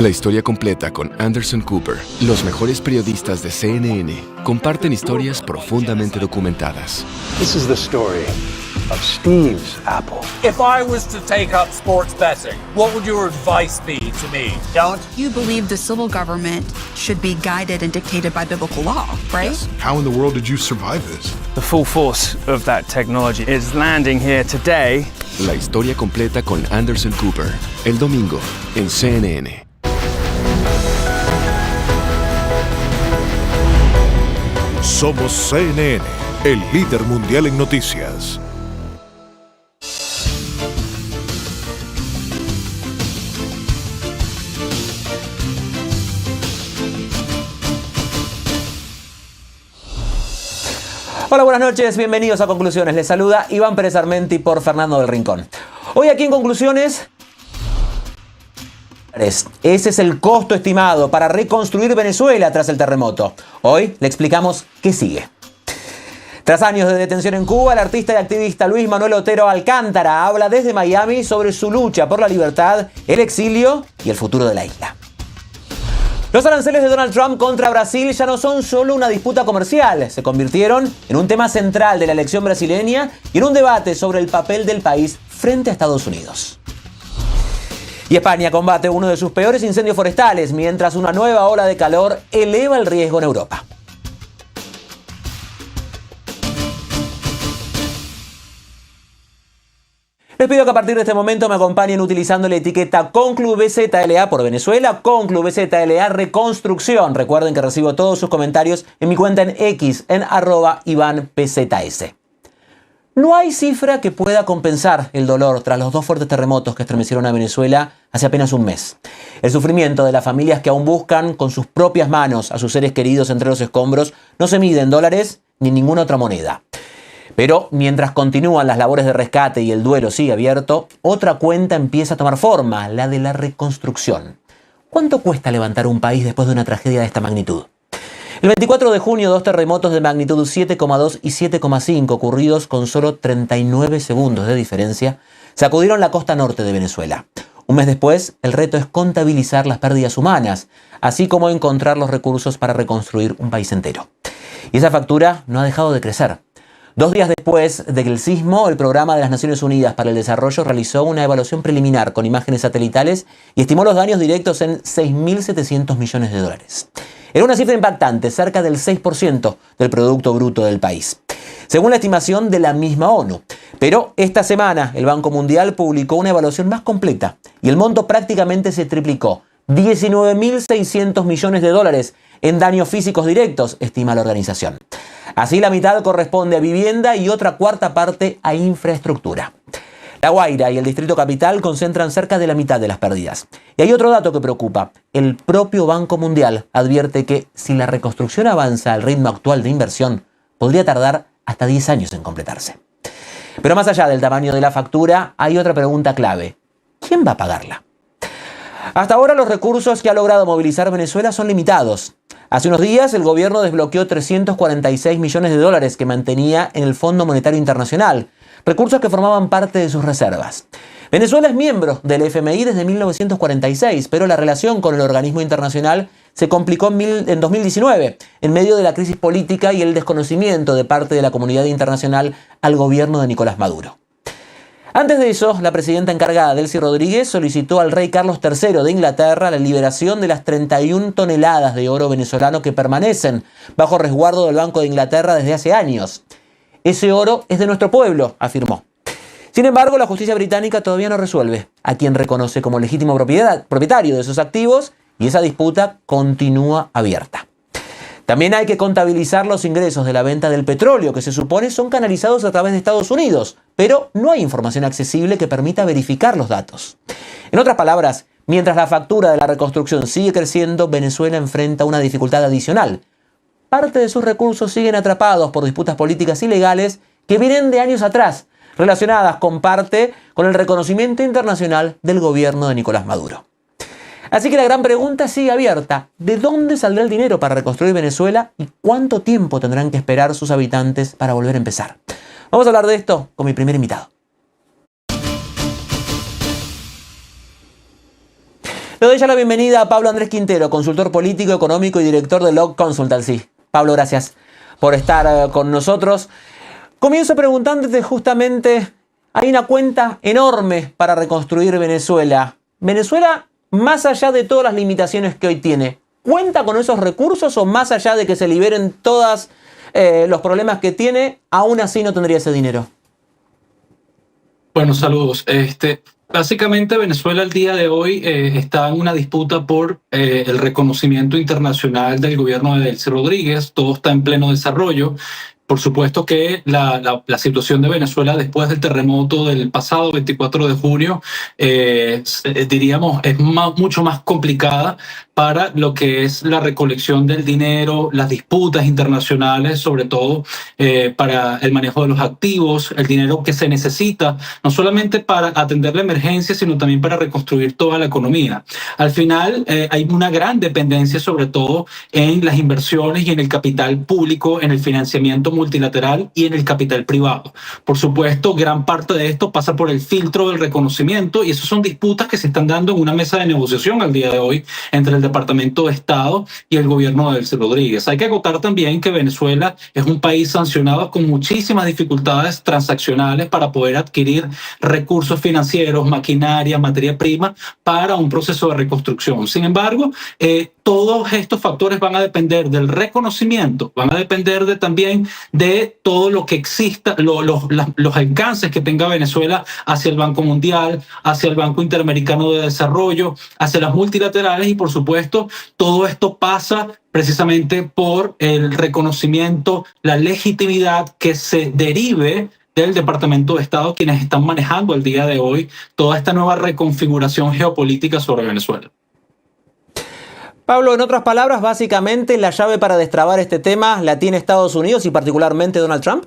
La historia completa con Anderson Cooper. Los mejores periodistas de CNN comparten historias profundamente documentadas. This is the story of Steve's apple. If I was to take up sports betting, what would your advice be to me? Don't. You believe the civil government should be guided and dictated by biblical law, right? Yes. How in the world did you survive this? The full force of that technology is landing here today. La historia completa con Anderson Cooper. El domingo en CNN. Somos CNN, el líder mundial en noticias. Hola, buenas noches, bienvenidos a Conclusiones. Les saluda Iván Pérez Armenti por Fernando del Rincón. Hoy aquí en Conclusiones, ese es el costo estimado para reconstruir Venezuela tras el terremoto. Hoy le explicamos qué sigue. Tras años de detención en Cuba, el artista y activista Luis Manuel Otero Alcántara habla desde Miami sobre su lucha por la libertad, el exilio y el futuro de la isla. Los aranceles de Donald Trump contra Brasil ya no son solo una disputa comercial, se convirtieron en un tema central de la elección brasileña y en un debate sobre el papel del país frente a Estados Unidos. Y España combate uno de sus peores incendios forestales, mientras una nueva ola de calor eleva el riesgo en Europa. Les pido que a partir de este momento me acompañen utilizando la etiqueta ConcluBZLA por Venezuela, ConcluBZLA Reconstrucción. Recuerden que recibo todos sus comentarios en mi cuenta en X, en @IvánPZS. No hay cifra que pueda compensar el dolor tras los dos fuertes terremotos que estremecieron a Venezuela hace apenas un mes. El sufrimiento de las familias que aún buscan con sus propias manos a sus seres queridos entre los escombros no se mide en dólares ni en ninguna otra moneda. Pero mientras continúan las labores de rescate y el duelo sigue abierto, otra cuenta empieza a tomar forma, la de la reconstrucción. ¿Cuánto cuesta levantar un país después de una tragedia de esta magnitud? El 24 de junio, dos terremotos de magnitud 7,2 y 7,5 ocurridos con solo 39 segundos de diferencia sacudieron la costa norte de Venezuela. Un mes después, el reto es contabilizar las pérdidas humanas, así como encontrar los recursos para reconstruir un país entero. Y esa factura no ha dejado de crecer. 2 días después del sismo, el Programa de las Naciones Unidas para el Desarrollo realizó una evaluación preliminar con imágenes satelitales y estimó los daños directos en $6.700 millones. Era una cifra impactante, cerca del 6% del Producto Bruto del país, según la estimación de la misma ONU. Pero esta semana el Banco Mundial publicó una evaluación más completa y el monto prácticamente se triplicó. $19.600 millones en daños físicos directos, estima la organización. Así, la mitad corresponde a vivienda y otra cuarta parte a infraestructura. La Guaira y el Distrito Capital concentran cerca de la mitad de las pérdidas. Y hay otro dato que preocupa. El propio Banco Mundial advierte que si la reconstrucción avanza al ritmo actual de inversión, podría tardar hasta 10 años en completarse. Pero más allá del tamaño de la factura, hay otra pregunta clave. ¿Quién va a pagarla? Hasta ahora los recursos que ha logrado movilizar Venezuela son limitados. Hace unos días el gobierno desbloqueó $346 millones que mantenía en el Fondo Monetario Internacional, recursos que formaban parte de sus reservas. Venezuela es miembro del FMI desde 1946, pero la relación con el organismo internacional se complicó en 2019, en medio de la crisis política y el desconocimiento de parte de la comunidad internacional al gobierno de Nicolás Maduro. Antes de eso, la presidenta encargada, Delcy Rodríguez, solicitó al rey Carlos III de Inglaterra la liberación de las 31 toneladas de oro venezolano que permanecen bajo resguardo del Banco de Inglaterra desde hace años. Ese oro es de nuestro pueblo, afirmó. Sin embargo, la justicia británica todavía no resuelve a quien reconoce como legítimo propietario de esos activos y esa disputa continúa abierta. También hay que contabilizar los ingresos de la venta del petróleo, que se supone son canalizados a través de Estados Unidos, pero no hay información accesible que permita verificar los datos. En otras palabras, mientras la factura de la reconstrucción sigue creciendo, Venezuela enfrenta una dificultad adicional. Parte de sus recursos siguen atrapados por disputas políticas ilegales que vienen de años atrás, relacionadas con parte con el reconocimiento internacional del gobierno de Nicolás Maduro. Así que la gran pregunta sigue abierta. ¿De dónde saldrá el dinero para reconstruir Venezuela y cuánto tiempo tendrán que esperar sus habitantes para volver a empezar? Vamos a hablar de esto con mi primer invitado. Le doy ya la bienvenida a Pablo Andrés Quintero, consultor político, económico y director de Log Consultancy. Pablo, gracias por estar con nosotros. Comienzo preguntándote justamente, hay una cuenta enorme para reconstruir Venezuela. Venezuela, más allá de todas las limitaciones que hoy tiene, ¿cuenta con esos recursos o más allá de que se liberen todos los problemas que tiene, aún así no tendría ese dinero? Bueno, saludos. Básicamente Venezuela al día de hoy está en una disputa por el reconocimiento internacional del gobierno de Delcy Rodríguez. Todo está en pleno desarrollo. Por supuesto que la situación de Venezuela después del terremoto del pasado 24 de junio, diríamos, es mucho más complicada para lo que es la recolección del dinero, las disputas internacionales, sobre todo para el manejo de los activos, el dinero que se necesita, no solamente para atender la emergencia, sino también para reconstruir toda la economía. Al final hay una gran dependencia, sobre todo en las inversiones y en el capital público, en el financiamiento multilateral y en el capital privado. Por supuesto, gran parte de esto pasa por el filtro del reconocimiento y esas son disputas que se están dando en una mesa de negociación al día de hoy entre el Departamento de Estado y el gobierno de Delcy Rodríguez. Hay que acotar también que Venezuela es un país sancionado con muchísimas dificultades transaccionales para poder adquirir recursos financieros, maquinaria, materia prima para un proceso de reconstrucción. Sin embargo, todos estos factores van a depender del reconocimiento, van a depender también de todo lo que exista, los alcances que tenga Venezuela hacia el Banco Mundial, hacia el Banco Interamericano de Desarrollo, hacia las multilaterales y, por supuesto, todo esto pasa precisamente por el reconocimiento, la legitimidad que se derive del Departamento de Estado, quienes están manejando al día de hoy toda esta nueva reconfiguración geopolítica sobre Venezuela. Pablo, en otras palabras, básicamente la llave para destrabar este tema la tiene Estados Unidos y particularmente Donald Trump.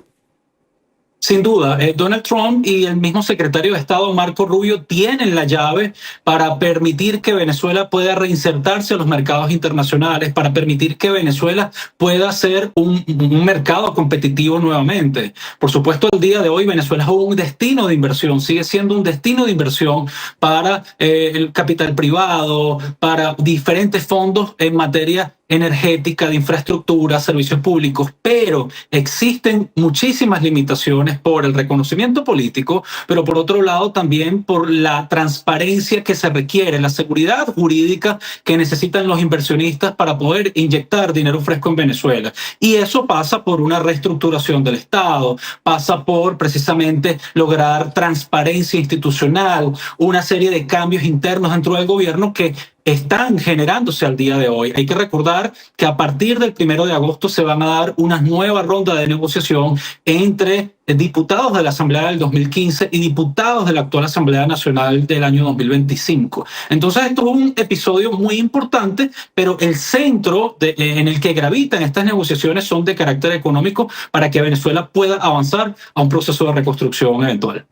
Sin duda, Donald Trump y el mismo secretario de Estado, Marco Rubio, tienen la llave para permitir que Venezuela pueda reinsertarse a los mercados internacionales, para permitir que Venezuela pueda ser un mercado competitivo nuevamente. Por supuesto, al día de hoy Venezuela es un destino de inversión, sigue siendo un destino de inversión para el capital privado, para diferentes fondos en materia energética, de infraestructura, servicios públicos, pero existen muchísimas limitaciones por el reconocimiento político, pero por otro lado también por la transparencia que se requiere, la seguridad jurídica que necesitan los inversionistas para poder inyectar dinero fresco en Venezuela. Y eso pasa por una reestructuración del Estado, pasa por precisamente lograr transparencia institucional, una serie de cambios internos dentro del gobierno que están generándose al día de hoy. Hay que recordar que a partir del 1 de agosto se van a dar una nueva ronda de negociación entre diputados de la Asamblea del 2015 y diputados de la actual Asamblea Nacional del año 2025. Entonces esto es un episodio muy importante, pero el centro en el que gravitan estas negociaciones son de carácter económico para que Venezuela pueda avanzar a un proceso de reconstrucción eventual.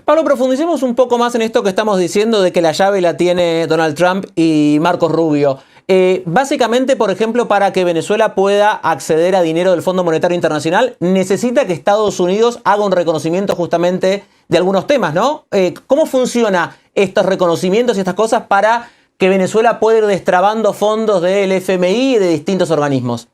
Pablo, profundicemos un poco más en esto que estamos diciendo de que la llave la tiene Donald Trump y Marco Rubio. Básicamente, por ejemplo, para que Venezuela pueda acceder a dinero del Fondo Monetario Internacional, necesita que Estados Unidos haga un reconocimiento justamente de algunos temas, ¿no? ¿Cómo funciona estos reconocimientos y estas cosas para que Venezuela pueda ir destrabando fondos del FMI y de distintos organismos?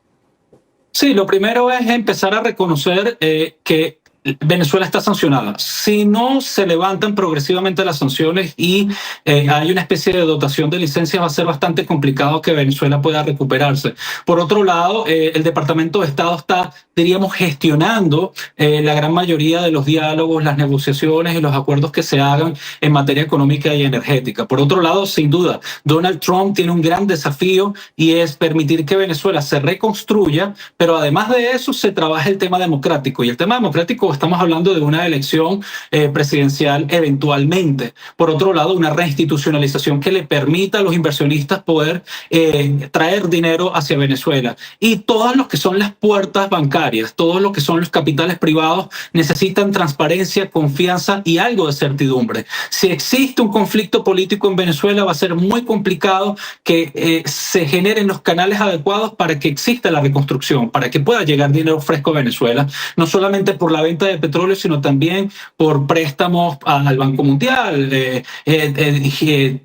Sí, lo primero es empezar a reconocer que Venezuela está sancionada. Si no se levantan progresivamente las sanciones y hay una especie de dotación de licencias, va a ser bastante complicado que Venezuela pueda recuperarse. Por otro lado, el Departamento de Estado está, diríamos, gestionando la gran mayoría de los diálogos, las negociaciones y los acuerdos que se hagan en materia económica y energética. Por otro lado, sin duda, Donald Trump tiene un gran desafío y es permitir que Venezuela se reconstruya, pero además de eso se trabaja el tema democrático. Y el tema democrático, estamos hablando de una elección presidencial eventualmente. Por otro lado, una reinstitucionalización que le permita a los inversionistas poder traer dinero hacia Venezuela. Y todos los que son las puertas bancarias, todos los que son los capitales privados necesitan transparencia, confianza y algo de certidumbre. Si existe un conflicto político en Venezuela, va a ser muy complicado que se generen los canales adecuados para que exista la reconstrucción, para que pueda llegar dinero fresco a Venezuela, no solamente por la venta venta de petróleo, sino también por préstamos al Banco Mundial,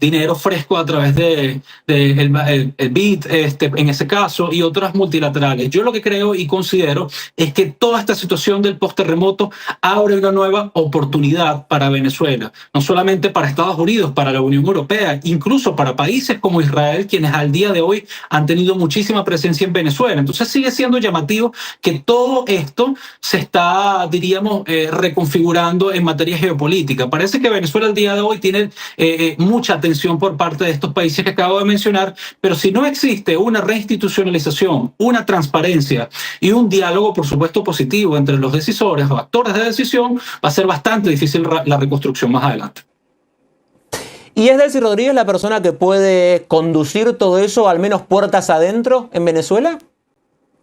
dinero fresco a través del BID, en ese caso, y otras multilaterales. Yo lo que creo y considero es que toda esta situación del post-terremoto abre una nueva oportunidad para Venezuela, no solamente para Estados Unidos, para la Unión Europea, incluso para países como Israel, quienes al día de hoy han tenido muchísima presencia en Venezuela. Entonces sigue siendo llamativo que todo esto se está, diríamos, reconfigurando en materia geopolítica. Parece que Venezuela al día de hoy tiene mucha atención por parte de estos países que acabo de mencionar, pero si no existe una reinstitucionalización, una transparencia y un diálogo, por supuesto, positivo entre los decisores o actores de decisión, va a ser bastante difícil la reconstrucción más adelante. ¿Y es Delcy Rodríguez la persona que puede conducir todo eso, al menos puertas adentro, en Venezuela?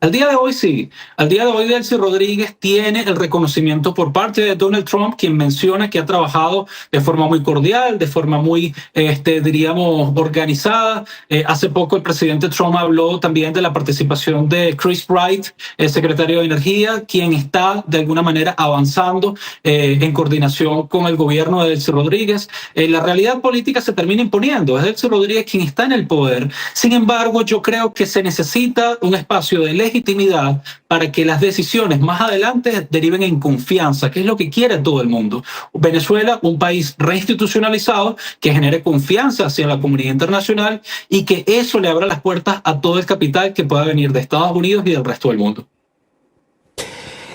Al día de hoy sí. Al día de hoy Delcy Rodríguez tiene el reconocimiento por parte de Donald Trump, quien menciona que ha trabajado de forma muy cordial, de forma muy, diríamos, organizada. Hace poco el presidente Trump habló también de la participación de Chris Wright, el secretario de Energía, quien está de alguna manera avanzando en coordinación con el gobierno de Delcy Rodríguez. La realidad política se termina imponiendo. Es Delcy Rodríguez quien está en el poder. Sin embargo, yo creo que se necesita un espacio de legitimidad para que las decisiones más adelante deriven en confianza, que es lo que quiere todo el mundo. Venezuela, un país reinstitucionalizado que genere confianza hacia la comunidad internacional y que eso le abra las puertas a todo el capital que pueda venir de Estados Unidos y del resto del mundo.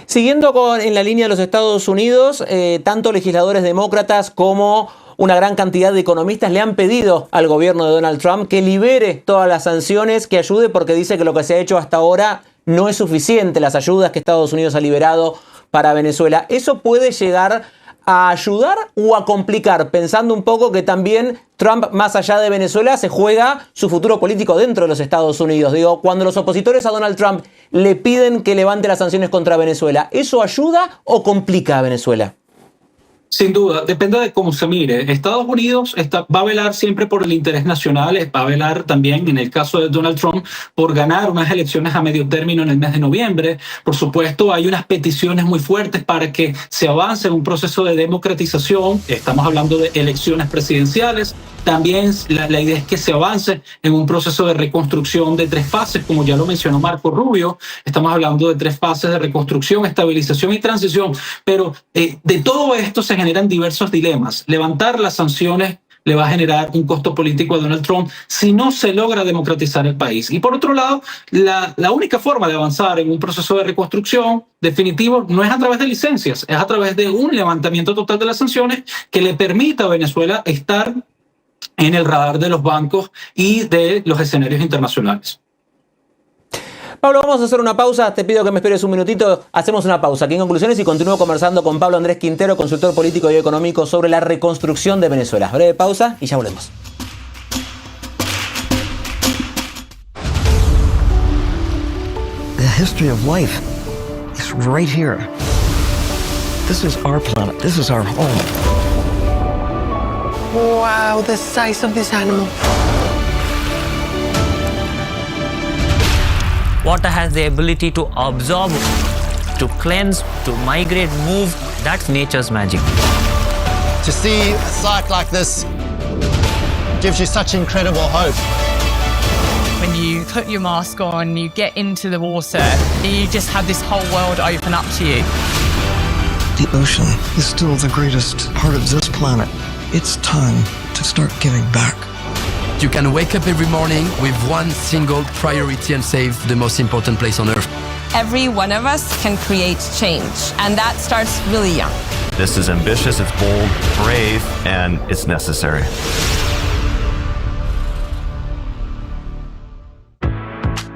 Siguiendo en la línea de los Estados Unidos, tanto legisladores demócratas como una gran cantidad de economistas le han pedido al gobierno de Donald Trump que libere todas las sanciones, que ayude, porque dice que lo que se ha hecho hasta ahora no es suficiente, las ayudas que Estados Unidos ha liberado para Venezuela. ¿Eso puede llegar a ayudar o a complicar? Pensando un poco que también Trump, más allá de Venezuela, se juega su futuro político dentro de los Estados Unidos. Digo, cuando los opositores a Donald Trump le piden que levante las sanciones contra Venezuela, ¿eso ayuda o complica a Venezuela? Sin duda, depende de cómo se mire. Estados Unidos va a velar siempre por el interés nacional, va a velar también, en el caso de Donald Trump, por ganar unas elecciones a medio término en el mes de noviembre. Por supuesto, hay unas peticiones muy fuertes para que se avance en un proceso de democratización. Estamos hablando de elecciones presidenciales. También la idea es que se avance en un proceso de reconstrucción de 3 fases, como ya lo mencionó Marco Rubio. Estamos hablando de 3 fases de reconstrucción, estabilización y transición. Pero de todo esto se generan diversos dilemas. Levantar las sanciones le va a generar un costo político a Donald Trump si no se logra democratizar el país. Y por otro lado, la única forma de avanzar en un proceso de reconstrucción definitivo no es a través de licencias, es a través de un levantamiento total de las sanciones que le permita a Venezuela estar en el radar de los bancos y de los escenarios internacionales. Pablo, vamos a hacer una pausa. Te pido que me esperes un minutito. Hacemos una pausa aquí en conclusiones y continúo conversando con Pablo Andrés Quintero, consultor político y económico, sobre la reconstrucción de Venezuela. Breve pausa y ya volvemos. The history of life is right here. This is our planet. This is our home. Wow, the size of this animal. Water has the ability to absorb, to cleanse, to migrate, move. That's nature's magic. To see a sight like this gives you such incredible hope. When you put your mask on, you get into the water, you just have this whole world open up to you. The ocean is still the greatest part of this planet. It's time to start giving back. You can wake up every morning with one single priority and save the most important place on earth. Every one of us can create change, and that starts really young. This is ambitious, it's bold, brave, and it's necessary.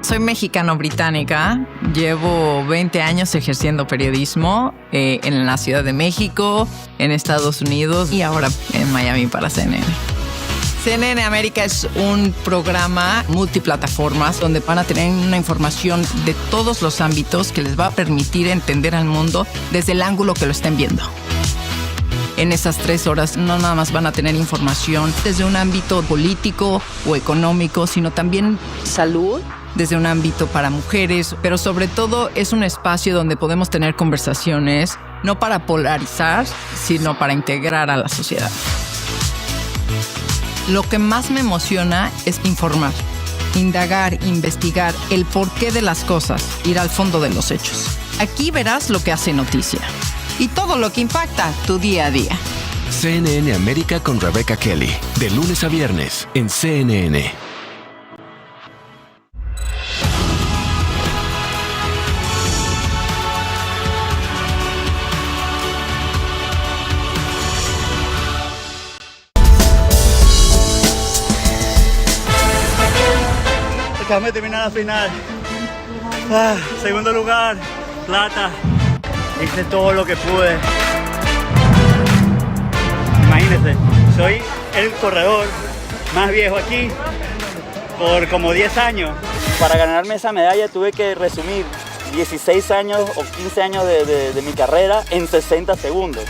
Soy mexicano-británica, llevo 20 años ejerciendo periodismo en la Ciudad de México, en Estados Unidos y ahora en Miami para CNN. CNN América es un programa multiplataformas donde van a tener una información de todos los ámbitos que les va a permitir entender al mundo desde el ángulo que lo estén viendo. En esas 3 horas no nada más van a tener información desde un ámbito político o económico, sino también salud, desde un ámbito para mujeres, pero sobre todo es un espacio donde podemos tener conversaciones, no para polarizar, sino para integrar a la sociedad. Lo que más me emociona es informar, indagar, investigar el porqué de las cosas, ir al fondo de los hechos. Aquí verás lo que hace noticia y todo lo que impacta tu día a día. CNN América con Rebecca Kelly, de lunes a viernes en CNN. Acabamos de terminar la final. Segundo lugar, plata. Hice todo lo que pude. Imagínense, soy el corredor más viejo aquí por como 10 años. Para ganarme esa medalla tuve que resumir 16 años o 15 años de mi carrera en 60 segundos.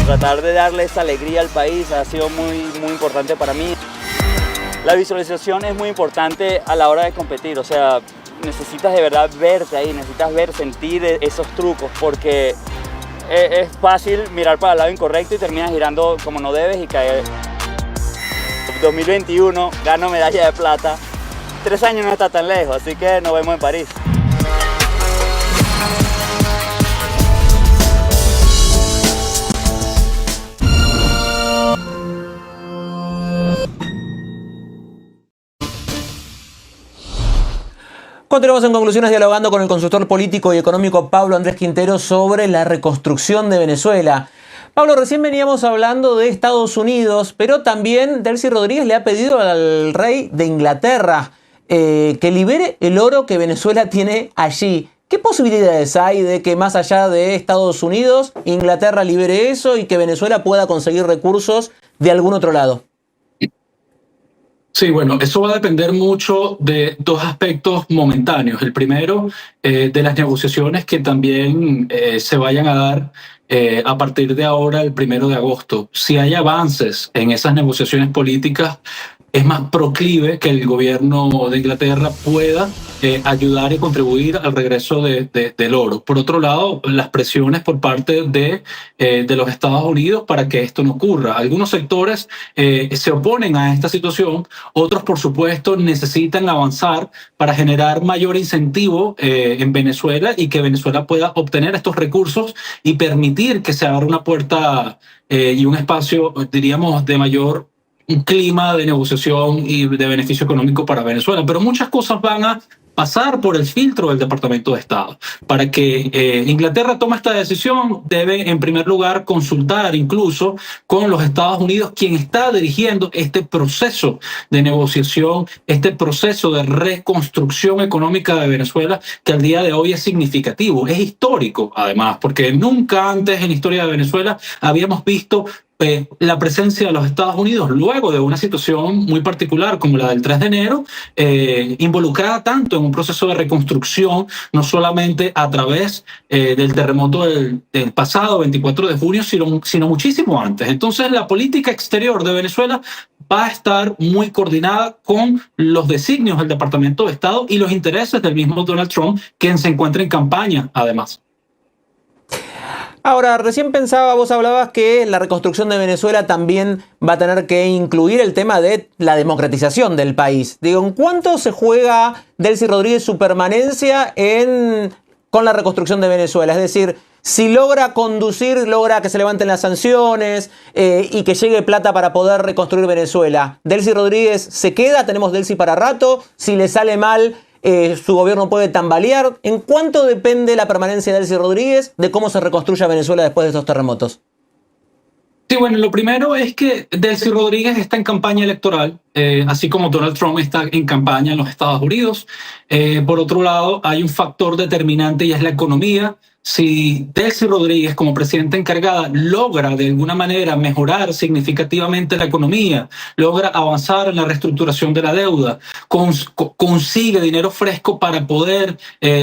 Tratar de darle esa alegría al país ha sido muy importante para mí. La visualización es muy importante a la hora de competir, o sea, necesitas de verdad verte ahí, necesitas sentir esos trucos, porque es fácil mirar para el lado incorrecto y terminas girando como no debes y caer. 2021 gano medalla de plata, 3 años no está tan lejos, así que nos vemos en París. Continuamos en Conclusiones dialogando con el consultor político y económico Pablo Andrés Quintero sobre la reconstrucción de Venezuela. Pablo, recién veníamos hablando de Estados Unidos, pero también Delcy Rodríguez le ha pedido al rey de Inglaterra que libere el oro que Venezuela tiene allí. ¿Qué posibilidades hay de que más allá de Estados Unidos, Inglaterra libere eso y que Venezuela pueda conseguir recursos de algún otro lado? Sí, bueno, eso va a depender mucho de dos aspectos momentáneos. El primero, de las negociaciones que también se vayan a dar a partir de ahora, el 1 de agosto. Si hay avances en esas negociaciones políticas, es más proclive que el gobierno de Inglaterra pueda ayudar y contribuir al regreso del oro. Por otro lado, las presiones por parte de los Estados Unidos para que esto no ocurra. Algunos sectores se oponen a esta situación, otros, por supuesto, necesitan avanzar para generar mayor incentivo en Venezuela y que Venezuela pueda obtener estos recursos y permitir que se abra una puerta y un espacio, diríamos, de mayor un clima de negociación y de beneficio económico para Venezuela. Pero muchas cosas van a pasar por el filtro del Departamento de Estado. Para que Inglaterra tome esta decisión, debe en primer lugar consultar incluso con los Estados Unidos, quien está dirigiendo este proceso de negociación, este proceso de reconstrucción económica de Venezuela, que al día de hoy es significativo, es histórico además, porque nunca antes en la historia de Venezuela habíamos visto la presencia de los Estados Unidos luego de una situación muy particular como la del 3 de enero, involucrada tanto en un proceso de reconstrucción, no solamente a través del terremoto del pasado 24 de junio, sino muchísimo antes. Entonces, la política exterior de Venezuela va a estar muy coordinada con los designios del Departamento de Estado y los intereses del mismo Donald Trump, quien se encuentra en campaña, además. Ahora, recién vos hablabas que la reconstrucción de Venezuela también va a tener que incluir el tema de la democratización del país. Digo, ¿en cuánto se juega Delcy Rodríguez su permanencia con la reconstrucción de Venezuela? Es decir, si logra que se levanten las sanciones y que llegue plata para poder reconstruir Venezuela, ¿Delcy Rodríguez se queda? ¿Tenemos Delcy para rato? Si le sale mal, su gobierno puede tambalear. ¿En cuánto depende la permanencia de Delcy Rodríguez de cómo se reconstruya Venezuela después de estos terremotos? Sí, bueno, lo primero es que Delcy Rodríguez está en campaña electoral, así como Donald Trump está en campaña en los Estados Unidos. Por otro lado, hay un factor determinante y es la economía si Delcy Rodríguez, como presidenta encargada, logra de alguna manera mejorar significativamente la economía, logra avanzar en la reestructuración de la deuda, consigue dinero fresco para poder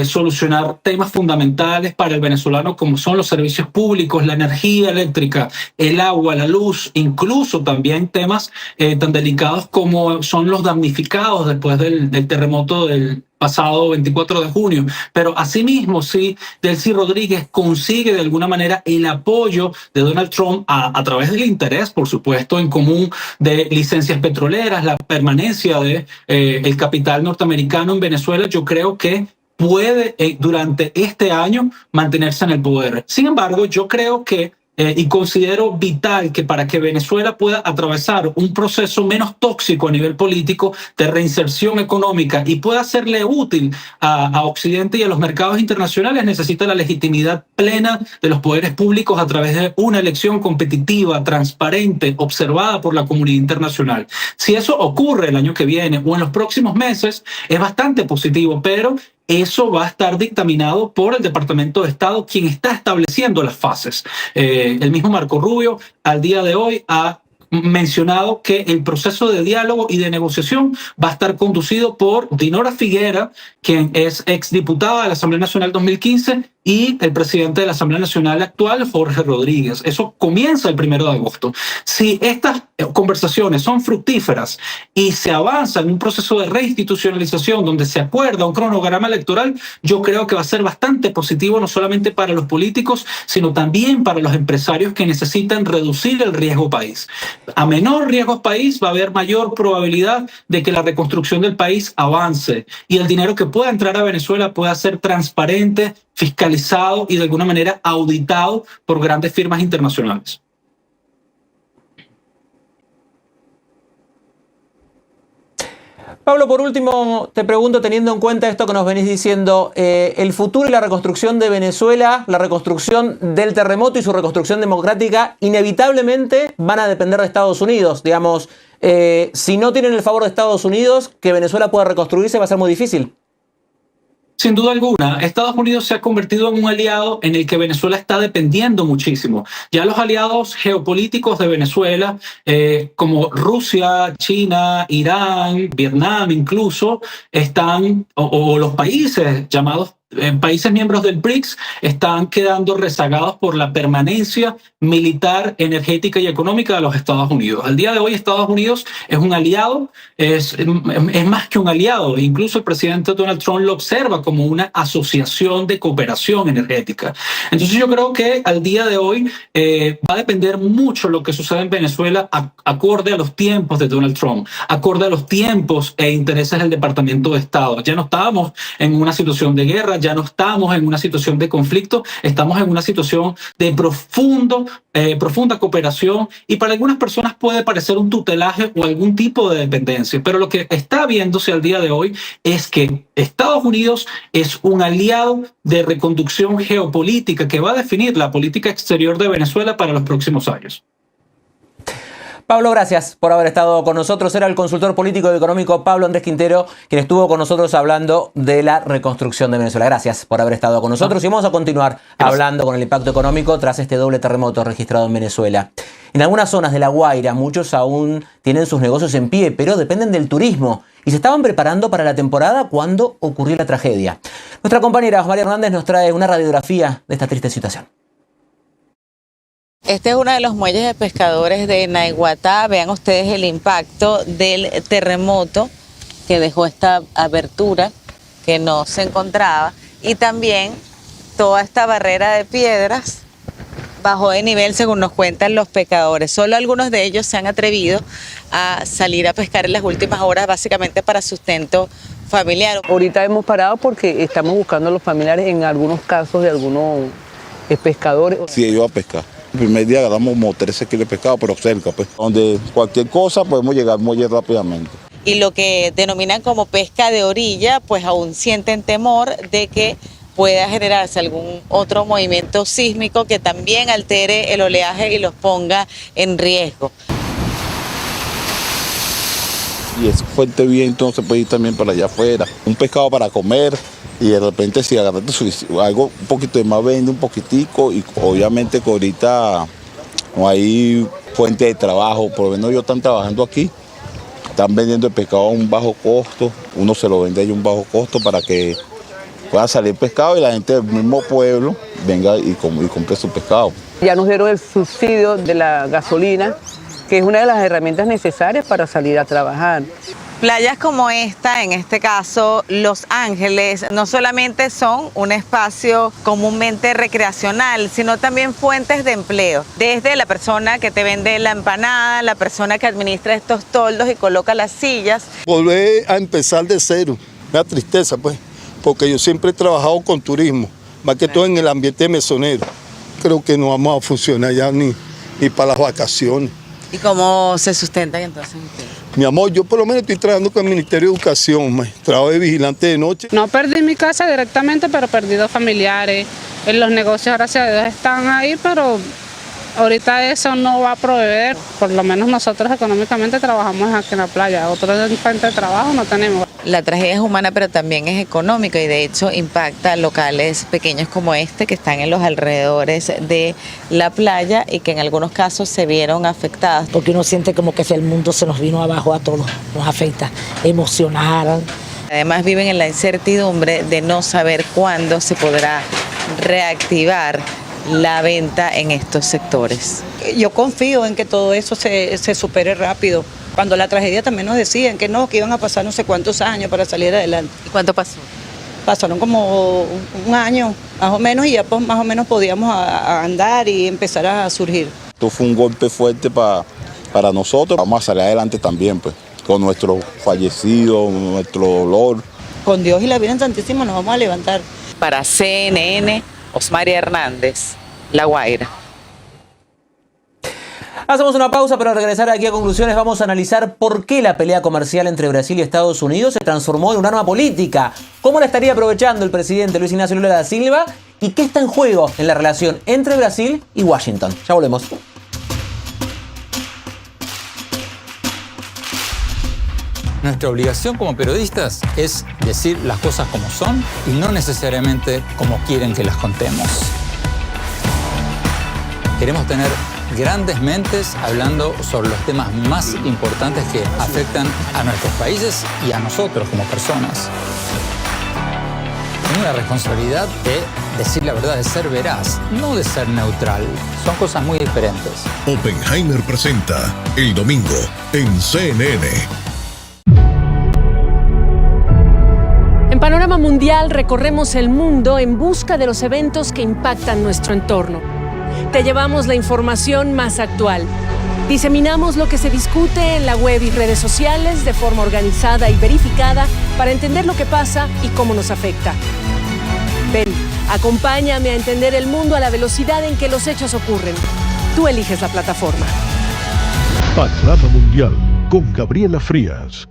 solucionar temas fundamentales para el venezolano, como son los servicios públicos, la energía eléctrica, el agua, la luz, incluso también temas tan delicados como son los damnificados después del terremoto del pasado 24 de junio. Pero asimismo, si Delcy Rodríguez consigue de alguna manera el apoyo de Donald Trump a través del interés, por supuesto, en común de licencias petroleras, la permanencia de el capital norteamericano en Venezuela, yo creo que puede durante este año mantenerse en el poder. Sin embargo, yo creo que y considero vital que para que Venezuela pueda atravesar un proceso menos tóxico a nivel político de reinserción económica y pueda serle útil a Occidente y a los mercados internacionales, necesita la legitimidad plena de los poderes públicos a través de una elección competitiva, transparente, observada por la comunidad internacional. Si eso ocurre el año que viene o en los próximos meses, es bastante positivo, pero eso va a estar dictaminado por el Departamento de Estado, quien está estableciendo las fases. El mismo Marco Rubio al día de hoy ha mencionado que el proceso de diálogo y de negociación va a estar conducido por Dinora Figuera, quien es exdiputada de la Asamblea Nacional 2015, y el presidente de la Asamblea Nacional actual, Jorge Rodríguez. Eso comienza el 1 de agosto. Si estas conversaciones son fructíferas y se avanza en un proceso de reinstitucionalización donde se acuerda un cronograma electoral, yo creo que va a ser bastante positivo no solamente para los políticos, sino también para los empresarios que necesitan reducir el riesgo país. A menor riesgo país va a haber mayor probabilidad de que la reconstrucción del país avance y el dinero que pueda entrar a Venezuela pueda ser transparente, fiscalizado y de alguna manera auditado por grandes firmas internacionales. Pablo, por último, te pregunto, teniendo en cuenta esto que nos venís diciendo, el futuro y la reconstrucción de Venezuela, la reconstrucción del terremoto y su reconstrucción democrática, inevitablemente van a depender de Estados Unidos. Digamos, si no tienen el favor de Estados Unidos, que Venezuela pueda reconstruirse va a ser muy difícil. Sin duda alguna, Estados Unidos se ha convertido en un aliado en el que Venezuela está dependiendo muchísimo. Ya los aliados geopolíticos de Venezuela, como Rusia, China, Irán, Vietnam incluso, están, o los países llamados países miembros del BRICS, están quedando rezagados por la permanencia militar, energética y económica de los Estados Unidos. Al día de hoy, Estados Unidos es un aliado, es más que un aliado. Incluso el presidente Donald Trump lo observa como una asociación de cooperación energética. Entonces yo creo que al día de hoy va a depender mucho lo que sucede en Venezuela acorde a los tiempos de Donald Trump, acorde a los tiempos e intereses del Departamento de Estado. Ya no estamos en una situación de guerra, ya no estamos en una situación de conflicto, estamos en una situación de profunda cooperación y para algunas personas puede parecer un tutelaje o algún tipo de dependencia, pero lo que está viéndose al día de hoy es que Estados Unidos es un aliado de reconducción geopolítica que va a definir la política exterior de Venezuela para los próximos años. Pablo, gracias por haber estado con nosotros. Era el consultor político y económico Pablo Andrés Quintero, quien estuvo con nosotros hablando de la reconstrucción de Venezuela. Gracias por haber estado con nosotros y vamos a continuar hablando con el impacto económico tras este doble terremoto registrado en Venezuela. En algunas zonas de La Guaira, muchos aún tienen sus negocios en pie, pero dependen del turismo y se estaban preparando para la temporada cuando ocurrió la tragedia. Nuestra compañera María Hernández nos trae una radiografía de esta triste situación. Este es uno de los muelles de pescadores de Naiguatá. Vean ustedes el impacto del terremoto que dejó esta abertura que no se encontraba y también toda esta barrera de piedras bajó de nivel según nos cuentan los pescadores. Solo algunos de ellos se han atrevido a salir a pescar en las últimas horas básicamente para sustento familiar. Ahorita hemos parado porque estamos buscando a los familiares en algunos casos de algunos pescadores. Sí, ellos a pescar. El primer día agarramos como 13 kilos de pescado, pero cerca, pues. Donde cualquier cosa podemos llegar al muelle rápidamente. Y lo que denominan como pesca de orilla, pues aún sienten temor de que pueda generarse algún otro movimiento sísmico que también altere el oleaje y los ponga en riesgo. y ese fuerte viento no se puede ir también para allá afuera. Un pescado para comer y de repente si agarraste algo un poquito de más, vende un poquitico y obviamente que ahorita no hay fuente de trabajo, por lo menos ellos están trabajando aquí, están vendiendo el pescado a un bajo costo, uno se lo vende a un bajo costo para que pueda salir pescado y la gente del mismo pueblo venga y compre su pescado. Ya nos dieron el subsidio de la gasolina, que es una de las herramientas necesarias para salir a trabajar. Playas como esta, en este caso Los Ángeles, no solamente son un espacio comúnmente recreacional, sino también fuentes de empleo. Desde la persona que te vende la empanada, la persona que administra estos toldos y coloca las sillas. Volver a empezar de cero, me da tristeza pues, porque yo siempre he trabajado con turismo, más que todo en el ambiente mesonero. Creo que no vamos a funcionar ya ni para las vacaciones. ¿Y cómo se sustentan entonces ustedes? Mi amor, yo por lo menos estoy trabajando con el Ministerio de Educación, trabajo de vigilante de noche. No perdí mi casa directamente, pero perdí dos familiares. En los negocios, gracias a Dios, están ahí, pero ahorita eso no va a proveer. Por lo menos nosotros económicamente trabajamos aquí en la playa. Otros fuentes de trabajo no tenemos. La tragedia es humana, pero también es económica y de hecho impacta locales pequeños como este que están en los alrededores de la playa y que en algunos casos se vieron afectadas. Porque uno siente como que el mundo se nos vino abajo a todos, nos afecta emocional. Además viven en la incertidumbre de no saber cuándo se podrá reactivar la venta en estos sectores. Yo confío en que todo eso se supere rápido. Cuando la tragedia también nos decían que iban a pasar no sé cuántos años para salir adelante. ¿Y cuánto pasó? Pasaron como un año, más o menos, y ya pues, más o menos podíamos a andar y empezar a surgir. Esto fue un golpe fuerte para nosotros. Vamos a salir adelante también, pues, con nuestro fallecido, nuestro dolor. Con Dios y la Virgen Santísima nos vamos a levantar. Para CNN, Osmaria Hernández, La Guaira. Hacemos una pausa, pero al regresar aquí a conclusiones vamos a analizar por qué la pelea comercial entre Brasil y Estados Unidos se transformó en un arma política, cómo la estaría aprovechando el presidente Luis Ignacio Lula da Silva y qué está en juego en la relación entre Brasil y Washington. Ya volvemos. Nuestra obligación como periodistas es decir las cosas como son y no necesariamente como quieren que las contemos. Queremos tener grandes mentes hablando sobre los temas más importantes que afectan a nuestros países y a nosotros como personas. Tengo la responsabilidad de decir la verdad, de ser veraz, no de ser neutral. Son cosas muy diferentes. Oppenheimer presenta el domingo en CNN. En Panorama Mundial recorremos el mundo en busca de los eventos que impactan nuestro entorno. Te llevamos la información más actual. Diseminamos lo que se discute en la web y redes sociales de forma organizada y verificada para entender lo que pasa y cómo nos afecta. Ven, acompáñame a entender el mundo a la velocidad en que los hechos ocurren. Tú eliges la plataforma. Panorama Mundial con Gabriela Frías.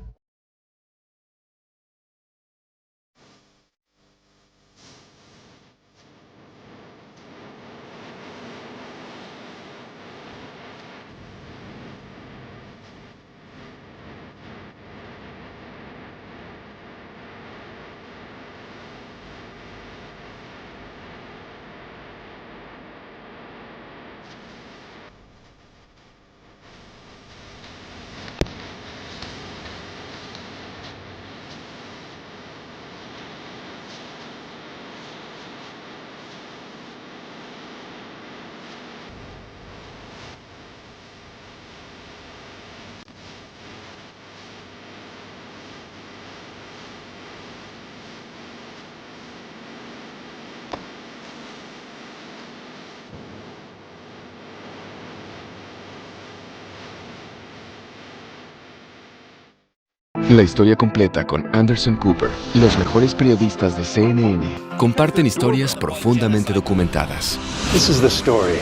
La historia completa con Anderson Cooper. Los mejores periodistas de CNN comparten historias profundamente documentadas. This is the story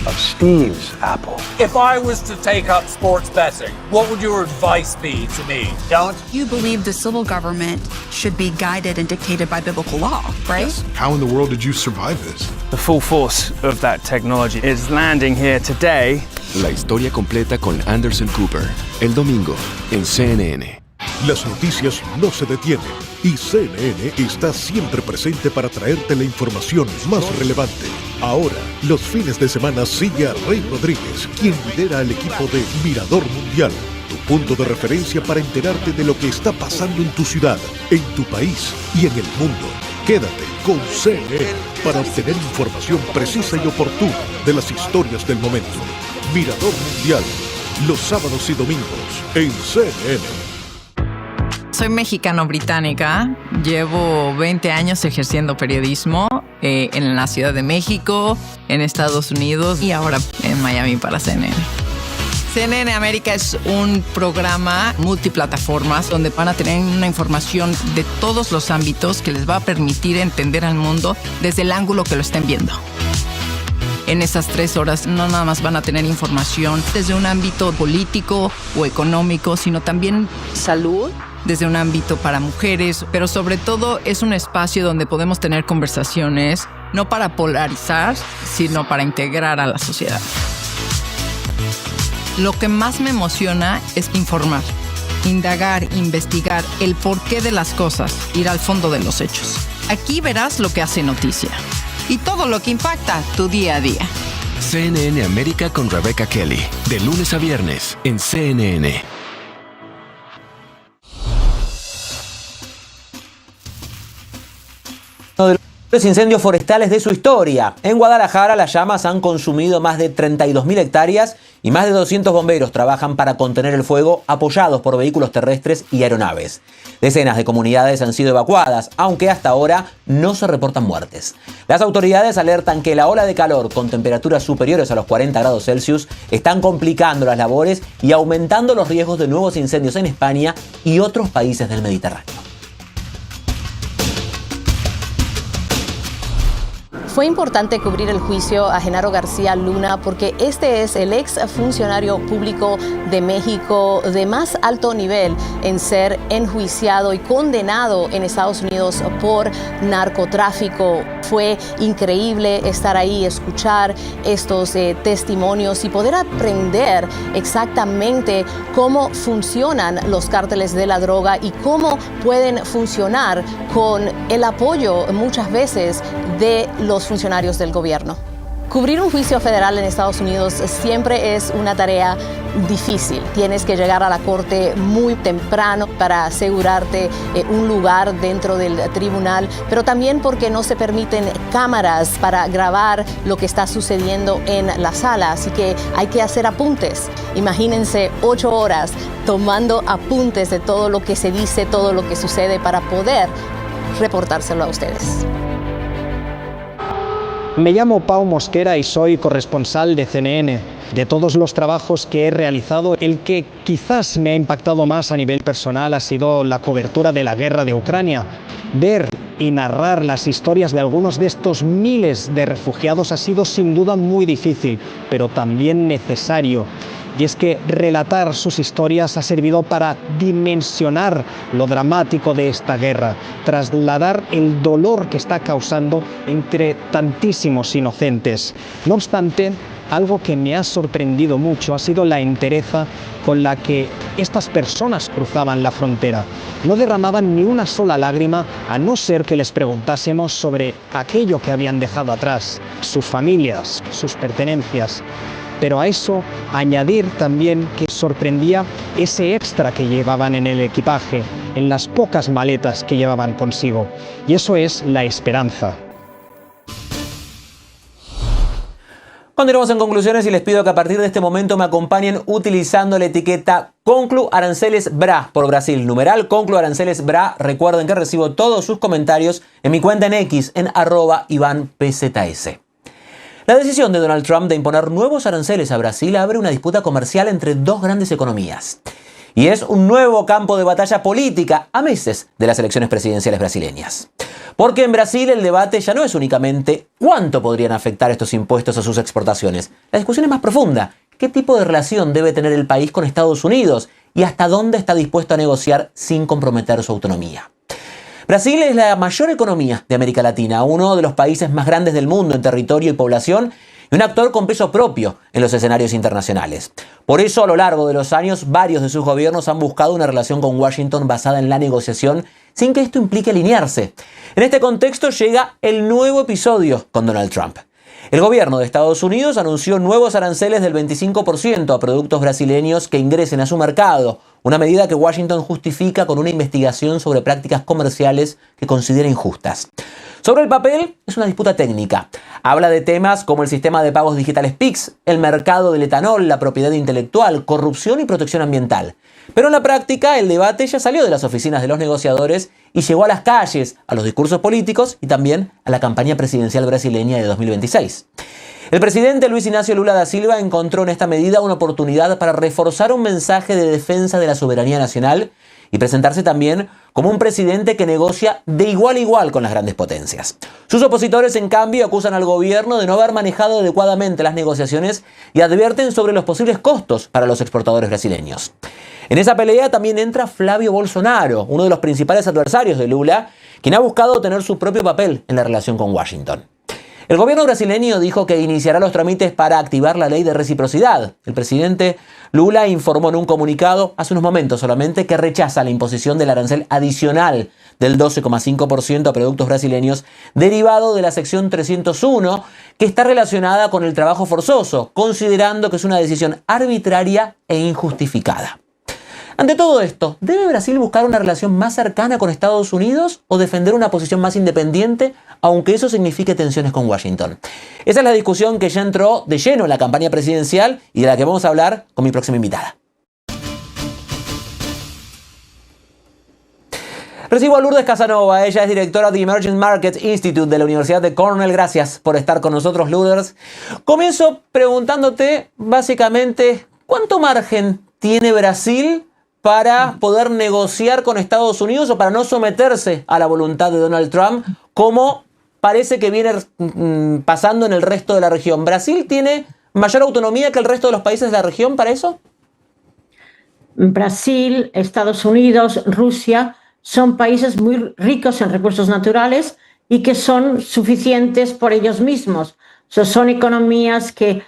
of Steve's apple. If I was to take up sports betting, what would your advice be to me? Don't. You believe the civil government should be guided and dictated by biblical law, right? Yes. How in the world did you survive this? The full force of that technology is landing here today. La historia completa con Anderson Cooper. El domingo en CNN. Las noticias no se detienen y CNN está siempre presente para traerte la información más relevante. Ahora, los fines de semana sigue a Rey Rodríguez, quien lidera al equipo de Mirador Mundial, tu punto de referencia para enterarte de lo que está pasando en tu ciudad, en tu país y en el mundo. Quédate con CNN para obtener información precisa y oportuna de las historias del momento. Mirador Mundial, los sábados y domingos en CNN. Soy mexicano-británica, llevo 20 años ejerciendo periodismo en la Ciudad de México, en Estados Unidos y ahora en Miami para CNN. CNN América es un programa multiplataformas donde van a tener una información de todos los ámbitos que les va a permitir entender al mundo desde el ángulo que lo estén viendo. En esas 3 horas no nada más van a tener información desde un ámbito político o económico, sino también salud, desde un ámbito para mujeres, pero sobre todo es un espacio donde podemos tener conversaciones no para polarizar, sino para integrar a la sociedad. Lo que más me emociona es informar, indagar, investigar el porqué de las cosas, ir al fondo de los hechos. Aquí verás lo que hace noticia y todo lo que impacta tu día a día. CNN América con Rebecca Kelly, de lunes a viernes en CNN. Los incendios forestales de su historia. En Guadalajara las llamas han consumido más de 32.000 hectáreas y más de 200 bomberos trabajan para contener el fuego apoyados por vehículos terrestres y aeronaves. Decenas de comunidades han sido evacuadas, aunque hasta ahora no se reportan muertes. Las autoridades alertan que la ola de calor con temperaturas superiores a los 40 grados Celsius están complicando las labores y aumentando los riesgos de nuevos incendios en España y otros países del Mediterráneo. Fue importante cubrir el juicio a Genaro García Luna porque este es el ex funcionario público de México de más alto nivel en ser enjuiciado y condenado en Estados Unidos por narcotráfico. Fue increíble estar ahí, escuchar estos testimonios y poder aprender exactamente cómo funcionan los cárteles de la droga y cómo pueden funcionar con el apoyo muchas veces de los funcionarios del gobierno. Cubrir un juicio federal en Estados Unidos siempre es una tarea difícil. Tienes que llegar a la corte muy temprano para asegurarte un lugar dentro del tribunal, pero también porque no se permiten cámaras para grabar lo que está sucediendo en la sala, así que hay que hacer apuntes. Imagínense 8 horas tomando apuntes de todo lo que se dice, todo lo que sucede para poder reportárselo a ustedes. Me llamo Pau Mosquera y soy corresponsal de CNN. De todos los trabajos que he realizado, el que quizás me ha impactado más a nivel personal ha sido la cobertura de la guerra de Ucrania. Ver y narrar las historias de algunos de estos miles de refugiados ha sido sin duda muy difícil, pero también necesario. Y es que relatar sus historias ha servido para dimensionar lo dramático de esta guerra, trasladar el dolor que está causando entre tantísimos inocentes. No obstante, algo que me ha sorprendido mucho ha sido la entereza con la que estas personas cruzaban la frontera. No derramaban ni una sola lágrima a no ser que les preguntásemos sobre aquello que habían dejado atrás, sus familias, sus pertenencias. Pero a eso añadir también que sorprendía ese extra que llevaban en el equipaje, en las pocas maletas que llevaban consigo. Y eso es la esperanza. Continuamos en conclusiones y les pido que a partir de este momento me acompañen utilizando la etiqueta Conclu Aranceles Bra por Brasil. Numeral Conclu Aranceles Bra. Recuerden que recibo todos sus comentarios en mi cuenta en X en @IvanPZS. La decisión de Donald Trump de imponer nuevos aranceles a Brasil abre una disputa comercial entre dos grandes economías. Y es un nuevo campo de batalla política a meses de las elecciones presidenciales brasileñas. Porque en Brasil el debate ya no es únicamente cuánto podrían afectar estos impuestos a sus exportaciones. La discusión es más profunda. ¿Qué tipo de relación debe tener el país con Estados Unidos? ¿Y hasta dónde está dispuesto a negociar sin comprometer su autonomía? Brasil es la mayor economía de América Latina, uno de los países más grandes del mundo en territorio y población, y un actor con peso propio en los escenarios internacionales. Por eso, a lo largo de los años, varios de sus gobiernos han buscado una relación con Washington basada en la negociación, sin que esto implique alinearse. En este contexto llega el nuevo episodio con Donald Trump. El gobierno de Estados Unidos anunció nuevos aranceles del 25% a productos brasileños que ingresen a su mercado, una medida que Washington justifica con una investigación sobre prácticas comerciales que considera injustas. Sobre el papel, es una disputa técnica. Habla de temas como el sistema de pagos digitales PIX, el mercado del etanol, la propiedad intelectual, corrupción y protección ambiental. Pero en la práctica, el debate ya salió de las oficinas de los negociadores y llegó a las calles, a los discursos políticos y también a la campaña presidencial brasileña de 2026. El presidente Luis Ignacio Lula da Silva encontró en esta medida una oportunidad para reforzar un mensaje de defensa de la soberanía nacional y presentarse también como un presidente que negocia de igual a igual con las grandes potencias. Sus opositores, en cambio, acusan al gobierno de no haber manejado adecuadamente las negociaciones y advierten sobre los posibles costos para los exportadores brasileños. En esa pelea también entra Flavio Bolsonaro, uno de los principales adversarios de Lula, quien ha buscado tener su propio papel en la relación con Washington. El gobierno brasileño dijo que iniciará los trámites para activar la ley de reciprocidad. El presidente Lula informó en un comunicado hace unos momentos solamente que rechaza la imposición del arancel adicional del 12,5% a productos brasileños derivado de la sección 301 que está relacionada con el trabajo forzoso, considerando que es una decisión arbitraria e injustificada. Ante todo esto, ¿debe Brasil buscar una relación más cercana con Estados Unidos o defender una posición más independiente, aunque eso signifique tensiones con Washington? Esa es la discusión que ya entró de lleno en la campaña presidencial y de la que vamos a hablar con mi próxima invitada. Recibo a Lourdes Casanova, ella es directora de Emerging Markets Institute de la Universidad de Cornell. Gracias por estar con nosotros, Lourdes. Comienzo preguntándote, básicamente, ¿cuánto margen tiene Brasil para poder negociar con Estados Unidos o para no someterse a la voluntad de Donald Trump, como parece que viene pasando en el resto de la región? ¿Brasil tiene mayor autonomía que el resto de los países de la región para eso? Brasil, Estados Unidos, Rusia son países muy ricos en recursos naturales y que son suficientes por ellos mismos. Son economías que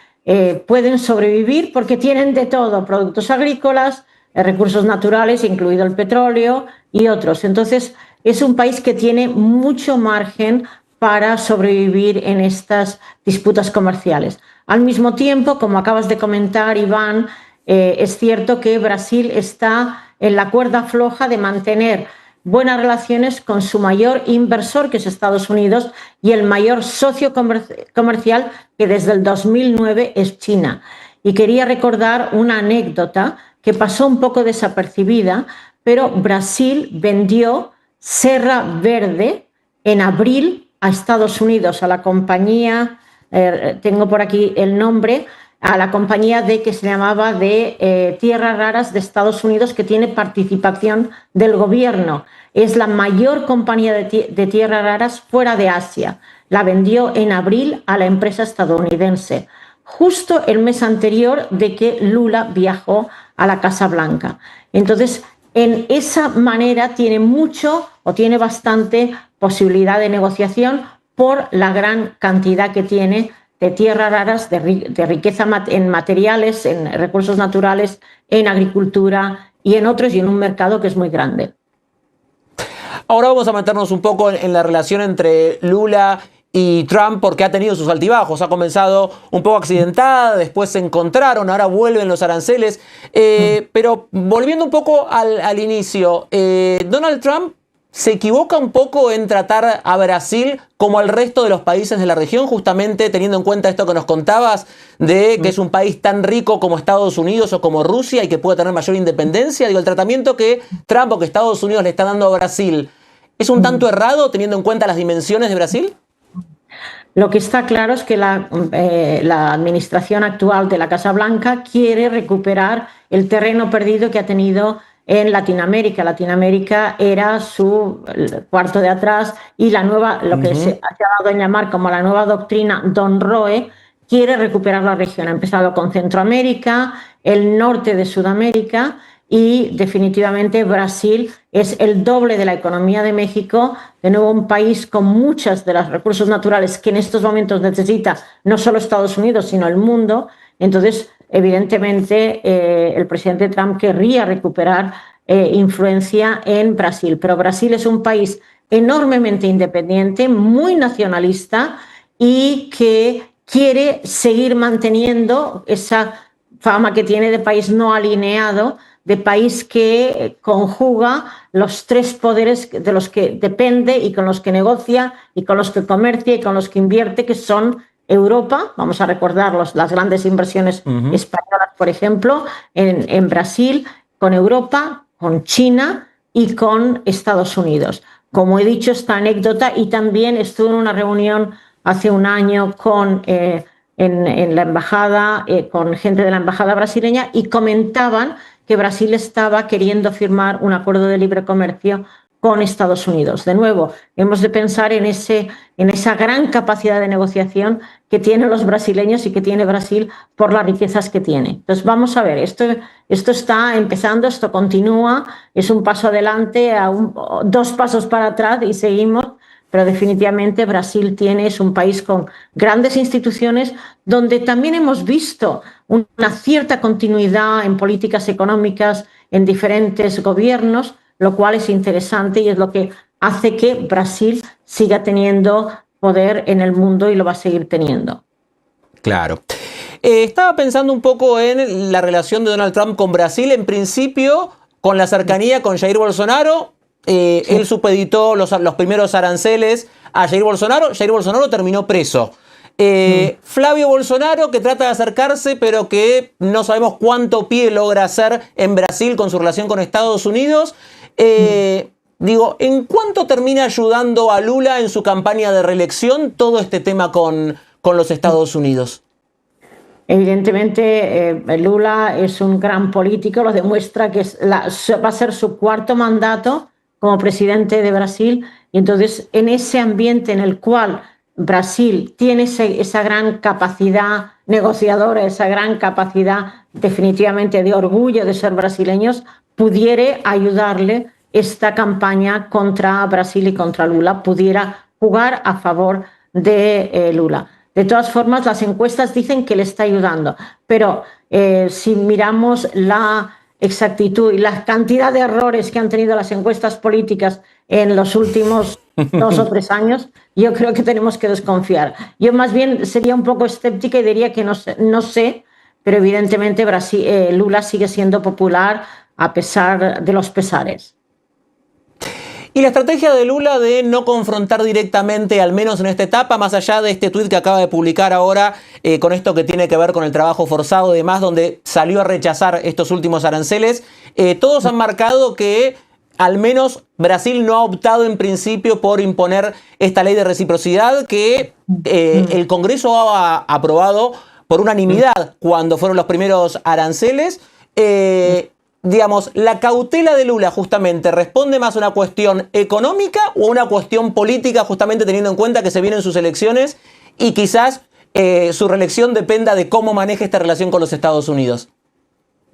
pueden sobrevivir porque tienen de todo, productos agrícolas, recursos naturales, incluido el petróleo y otros. Entonces, es un país que tiene mucho margen para sobrevivir en estas disputas comerciales. Al mismo tiempo, como acabas de comentar, Iván, es cierto que Brasil está en la cuerda floja de mantener buenas relaciones con su mayor inversor, que es Estados Unidos, y el mayor socio comercial, que desde el 2009 es China. Y quería recordar una anécdota que pasó un poco desapercibida, pero Brasil vendió Serra Verde en abril a Estados Unidos, a la compañía, tengo por aquí el nombre, a la compañía que se llamaba de Tierras Raras de Estados Unidos, que tiene participación del gobierno. Es la mayor compañía de tierras raras fuera de Asia. La vendió en abril a la empresa estadounidense, justo el mes anterior de que Lula viajó a la Casa Blanca. Entonces, en esa manera tiene bastante posibilidad de negociación por la gran cantidad que tiene de tierras raras, de riqueza en materiales, en recursos naturales, en agricultura y en otros, y en un mercado que es muy grande. Ahora vamos a meternos un poco en la relación entre Lula y Trump, porque ha tenido sus altibajos. Ha comenzado un poco accidentada, después se encontraron, ahora vuelven los aranceles. Pero volviendo un poco al inicio, Donald Trump se equivoca un poco en tratar a Brasil como al resto de los países de la región, justamente teniendo en cuenta esto que nos contabas de que es un país tan rico como Estados Unidos o como Rusia y que puede tener mayor independencia. Digo, el tratamiento que Trump o que Estados Unidos le está dando a Brasil, ¿es un tanto errado teniendo en cuenta las dimensiones de Brasil? Lo que está claro es que la administración actual de la Casa Blanca quiere recuperar el terreno perdido que ha tenido en Latinoamérica. Latinoamérica era su cuarto de atrás y la nueva, lo que se ha dado a llamar como la nueva doctrina Don Roe, quiere recuperar la región. Ha empezado con Centroamérica, el norte de Sudamérica y definitivamente Brasil es el doble de la economía de México, de nuevo un país con muchos de los recursos naturales que en estos momentos necesita no solo Estados Unidos, sino el mundo. Entonces, evidentemente, el presidente Trump querría recuperar influencia en Brasil, pero Brasil es un país enormemente independiente, muy nacionalista y que quiere seguir manteniendo esa fama que tiene de país no alineado, de país que conjuga los tres poderes de los que depende y con los que negocia y con los que comercia y con los que invierte, que son Europa, vamos a recordar las grandes inversiones españolas, por ejemplo, en Brasil, con Europa, con China y con Estados Unidos. Como he dicho, esta anécdota, y también estuve en una reunión hace un año en la embajada, con gente de la embajada brasileña, y comentaban que Brasil estaba queriendo firmar un acuerdo de libre comercio con Estados Unidos. De nuevo, hemos de pensar en esa gran capacidad de negociación que tienen los brasileños y que tiene Brasil por las riquezas que tiene. Entonces, vamos a ver, esto está empezando, esto continúa, es un paso adelante, dos pasos para atrás y seguimos, pero definitivamente Brasil es un país con grandes instituciones donde también hemos visto una cierta continuidad en políticas económicas en diferentes gobiernos, lo cual es interesante y es lo que hace que Brasil siga teniendo poder en el mundo y lo va a seguir teniendo. Claro. Estaba pensando un poco en la relación de Donald Trump con Brasil. En principio, con la cercanía con Jair Bolsonaro, él supeditó los primeros aranceles a Jair Bolsonaro. Jair Bolsonaro terminó preso. Flavio Bolsonaro, que trata de acercarse, pero que no sabemos cuánto pie logra hacer en Brasil con su relación con Estados Unidos. ¿En cuánto termina ayudando a Lula en su campaña de reelección todo este tema con los Estados Unidos? Evidentemente, Lula es un gran político, lo demuestra que va a ser su cuarto mandato como presidente de Brasil, y entonces en ese ambiente en el cual Brasil tiene esa gran capacidad negociadora, esa gran capacidad definitivamente de orgullo de ser brasileños, pudiera ayudarle esta campaña contra Brasil y contra Lula, pudiera jugar a favor de Lula. De todas formas, las encuestas dicen que le está ayudando, pero si miramos la exactitud y la cantidad de errores que han tenido las encuestas políticas en los últimos 2 o 3 años, yo creo que tenemos que desconfiar. Yo más bien sería un poco escéptica y diría que no sé, pero evidentemente Lula sigue siendo popular a pesar de los pesares. Y la estrategia de Lula de no confrontar directamente, al menos en esta etapa, más allá de este tuit que acaba de publicar ahora, con esto que tiene que ver con el trabajo forzado y demás, donde salió a rechazar estos últimos aranceles, todos han marcado que al menos Brasil no ha optado en principio por imponer esta ley de reciprocidad que el Congreso ha aprobado por unanimidad cuando fueron los primeros aranceles. Digamos, la cautela de Lula justamente responde más a una cuestión económica o a una cuestión política, justamente teniendo en cuenta que se vienen sus elecciones y quizás su reelección dependa de cómo maneje esta relación con los Estados Unidos.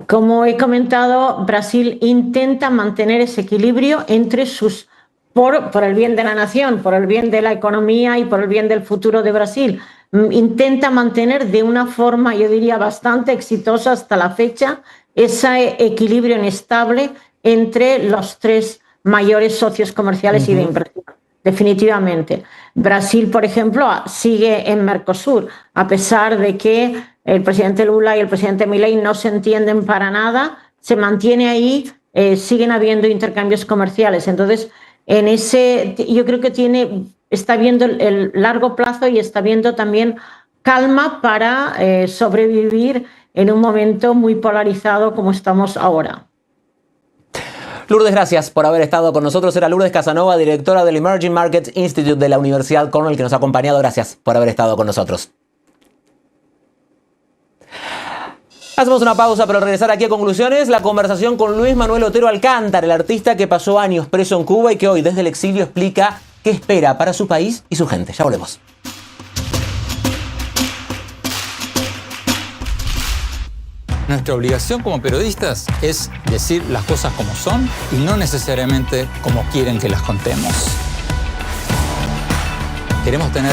Como he comentado, Brasil intenta mantener ese equilibrio entre por el bien de la nación, por el bien de la economía y por el bien del futuro de Brasil. Intenta mantener de una forma, yo diría, bastante exitosa hasta la fecha, ese equilibrio inestable entre los 3 mayores socios comerciales y de inversión. Definitivamente. Brasil, por ejemplo, sigue en Mercosur, a pesar de que el presidente Lula y el presidente Milei no se entienden para nada, se mantiene ahí, siguen habiendo intercambios comerciales. Entonces, yo creo que está viendo el largo plazo y está viendo también calma para sobrevivir en un momento muy polarizado como estamos ahora. Lourdes, gracias por haber estado con nosotros. Era Lourdes Casanova, directora del Emerging Markets Institute de la Universidad Cornell, que nos ha acompañado. Gracias por haber estado con nosotros. Hacemos una pausa, pero regresar aquí a conclusiones. La conversación con Luis Manuel Otero Alcántara, el artista que pasó años preso en Cuba y que hoy desde el exilio explica qué espera para su país y su gente. Ya volvemos. Nuestra obligación como periodistas es decir las cosas como son y no necesariamente como quieren que las contemos. Queremos tener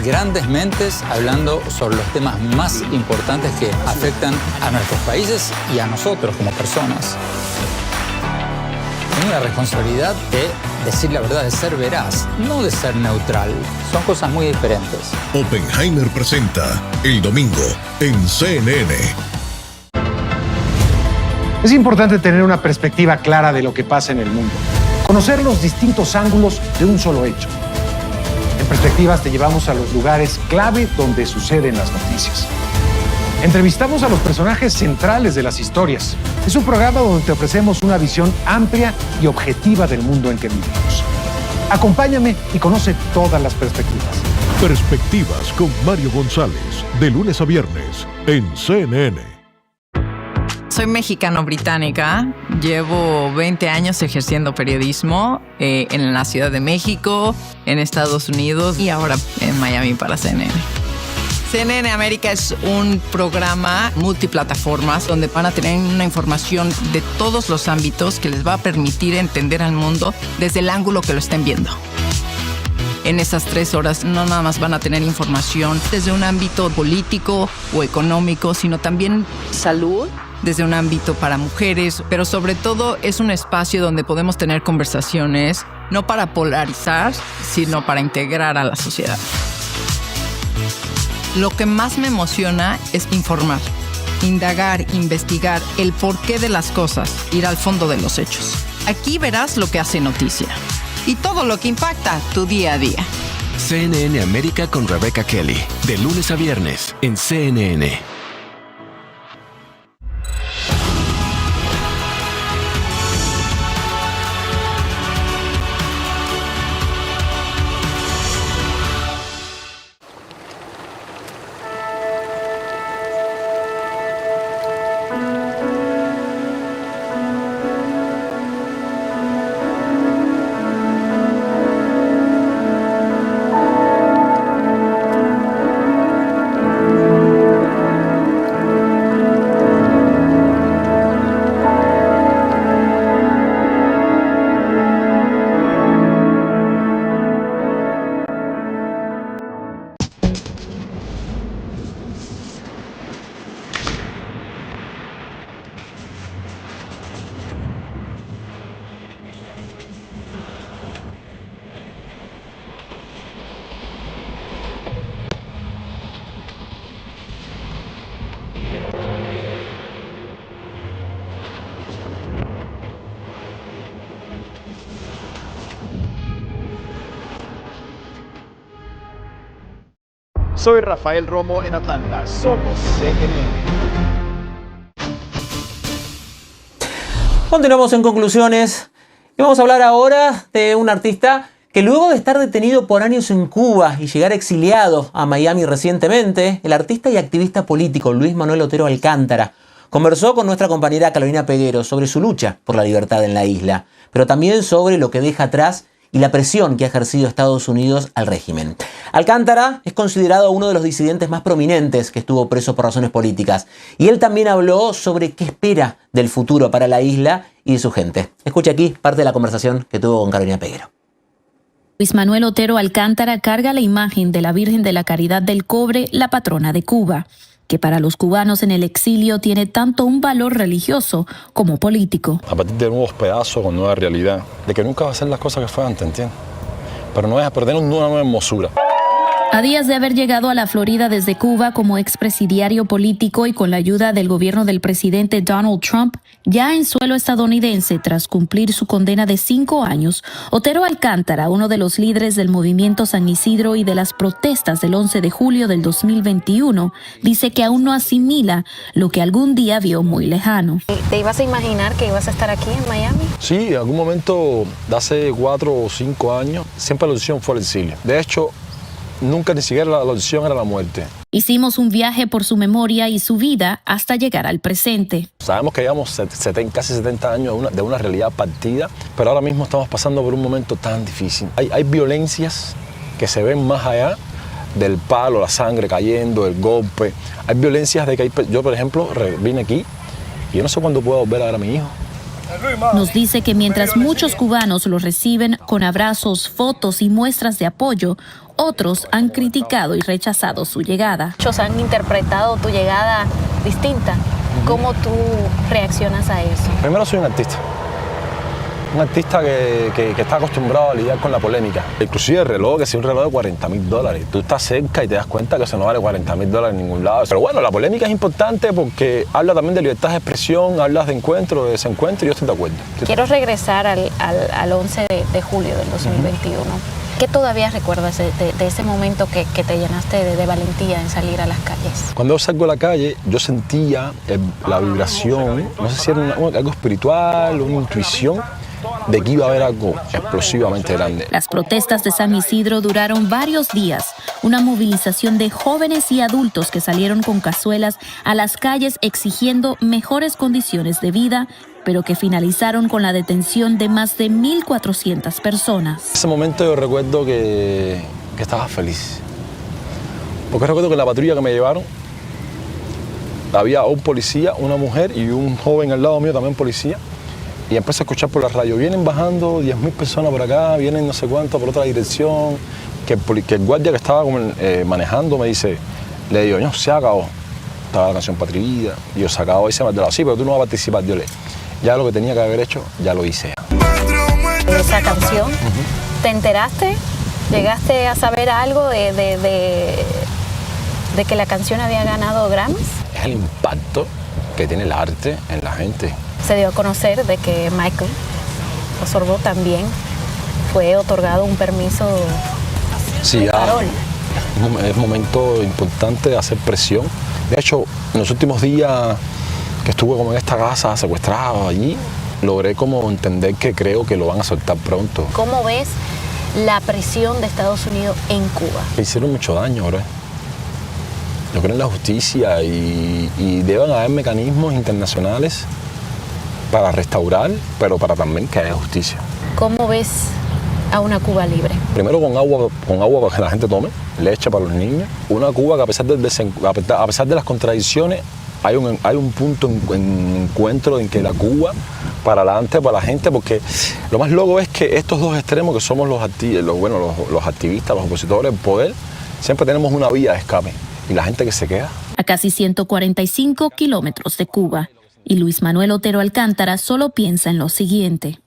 grandes mentes hablando sobre los temas más importantes que afectan a nuestros países y a nosotros como personas. Tengo la responsabilidad de decir la verdad, de ser veraz, no de ser neutral. Son cosas muy diferentes. Oppenheimer presenta el domingo en CNN. Es importante tener una perspectiva clara de lo que pasa en el mundo. Conocer los distintos ángulos de un solo hecho. En Perspectivas te llevamos a los lugares clave donde suceden las noticias. Entrevistamos a los personajes centrales de las historias. Es un programa donde te ofrecemos una visión amplia y objetiva del mundo en que vivimos. Acompáñame y conoce todas las perspectivas. Perspectivas con Mario González, de lunes a viernes en CNN. Soy mexicano-británica, llevo 20 años ejerciendo periodismo en la Ciudad de México, en Estados Unidos y ahora en Miami para CNN. CNN América es un programa multiplataformas donde van a tener una información de todos los ámbitos que les va a permitir entender al mundo desde el ángulo que lo estén viendo. En esas 3 horas no nada más van a tener información desde un ámbito político o económico, sino también salud, desde un ámbito para mujeres, pero sobre todo es un espacio donde podemos tener conversaciones, no para polarizar, sino para integrar a la sociedad. Lo que más me emociona es informar, indagar, investigar el porqué de las cosas, ir al fondo de los hechos. Aquí verás lo que hace noticia y todo lo que impacta tu día a día. CNN América con Rebecca Kelly, de lunes a viernes en CNN. Soy Rafael Romo en Atlanta. Somos CNN. Continuamos en conclusiones y vamos a hablar ahora de un artista que luego de estar detenido por años en Cuba y llegar exiliado a Miami recientemente, el artista y activista político Luis Manuel Otero Alcántara conversó con nuestra compañera Carolina Peguero sobre su lucha por la libertad en la isla, pero también sobre lo que deja atrás y la presión que ha ejercido Estados Unidos al régimen. Alcántara es considerado uno de los disidentes más prominentes que estuvo preso por razones políticas, y él también habló sobre qué espera del futuro para la isla y de su gente. Escucha aquí parte de la conversación que tuvo con Carolina Peguero. Luis Manuel Otero Alcántara carga la imagen de la Virgen de la Caridad del Cobre, la patrona de Cuba, que para los cubanos en el exilio tiene tanto un valor religioso como político. A partir de nuevos pedazos con nueva realidad, de que nunca va a ser las cosas que fue antes, ¿entiendes? Pero no es a perder una nueva hermosura. A días de haber llegado a la Florida desde Cuba como expresidiario político y con la ayuda del gobierno del presidente Donald Trump, ya en suelo estadounidense tras cumplir su condena de 5 años, Otero Alcántara, uno de los líderes del movimiento San Isidro y de las protestas del 11 de julio del 2021, dice que aún no asimila lo que algún día vio muy lejano. ¿Te ibas a imaginar que ibas a estar aquí en Miami? Sí, en algún momento, de hace 4 o 5 años, siempre la opción fue el exilio. De hecho, nunca ni siquiera la opción era la muerte. Hicimos un viaje por su memoria y su vida hasta llegar al presente. Sabemos que llevamos casi 70 años de una realidad partida, pero ahora mismo estamos pasando por un momento tan difícil. Hay violencias que se ven más allá del palo, la sangre cayendo, el golpe. Hay violencias de que yo, por ejemplo, vine aquí Y yo no sé cuándo puedo volver a ver a mi hijo. Nos dice que mientras muchos cubanos lo reciben con abrazos, fotos y muestras de apoyo, otros han criticado y rechazado su llegada. Muchos han interpretado tu llegada distinta. ¿Cómo tú reaccionas a eso? Primero, soy un artista. Un artista que está acostumbrado a lidiar con la polémica. Inclusive el reloj, que es un reloj de $40,000. Tú estás cerca y te das cuenta que eso no vale $40,000 en ningún lado. Pero bueno, la polémica es importante porque habla también de libertad de expresión, hablas de encuentro, de desencuentro, y yo estoy de acuerdo. Quiero regresar al 11 de julio del 2021. ¿Qué todavía recuerdas de ese momento que te llenaste de valentía en salir a las calles? Cuando yo salgo a la calle, yo sentía la vibración, no sé si era algo espiritual, una intuición, de que iba a haber algo explosivamente grande. Las protestas de San Isidro duraron varios días, una movilización de jóvenes y adultos que salieron con cazuelas a las calles exigiendo mejores condiciones de vida, pero que finalizaron con la detención de más de 1.400 personas. En ese momento yo recuerdo que estaba feliz, porque recuerdo que en la patrulla que me llevaron había un policía, una mujer y un joven al lado mío, también policía. Y empecé a escuchar por la radio, vienen bajando 10.000 personas por acá, vienen no sé cuánto por otra dirección, que el guardia que estaba manejando me dice, le digo, no, se acabó. Estaba la canción Patria y Vida, y yo se acabó y se me ha dado, sí, pero tú no vas a participar, yo le ya lo que tenía que haber hecho, ya lo hice. Esa canción, ¿te enteraste? ¿Llegaste a saber algo de que la canción había ganado Grammys? Es el impacto que tiene el arte en la gente. Se dio a conocer de que Michael Osorbo también fue otorgado un permiso sí, de parol. Es un momento importante de hacer presión. De hecho, en los últimos días que estuve como en esta casa secuestrado allí, logré como entender que creo que lo van a soltar pronto. ¿Cómo ves la presión de Estados Unidos en Cuba? Hicieron mucho daño, ¿verdad? Yo creo en la justicia y deben haber mecanismos internacionales para restaurar, pero para también que haya justicia. ¿Cómo ves a una Cuba libre? Primero con agua para que la gente tome, leche para los niños. Una Cuba que a pesar de las contradicciones, hay un punto en encuentro en que la Cuba para adelante, para la gente, porque lo más loco es que estos dos extremos que somos los activistas, los opositores, el poder, siempre tenemos una vía de escape. Y la gente que se queda. A casi 145 kilómetros de Cuba. Y Luis Manuel Otero Alcántara solo piensa en lo siguiente.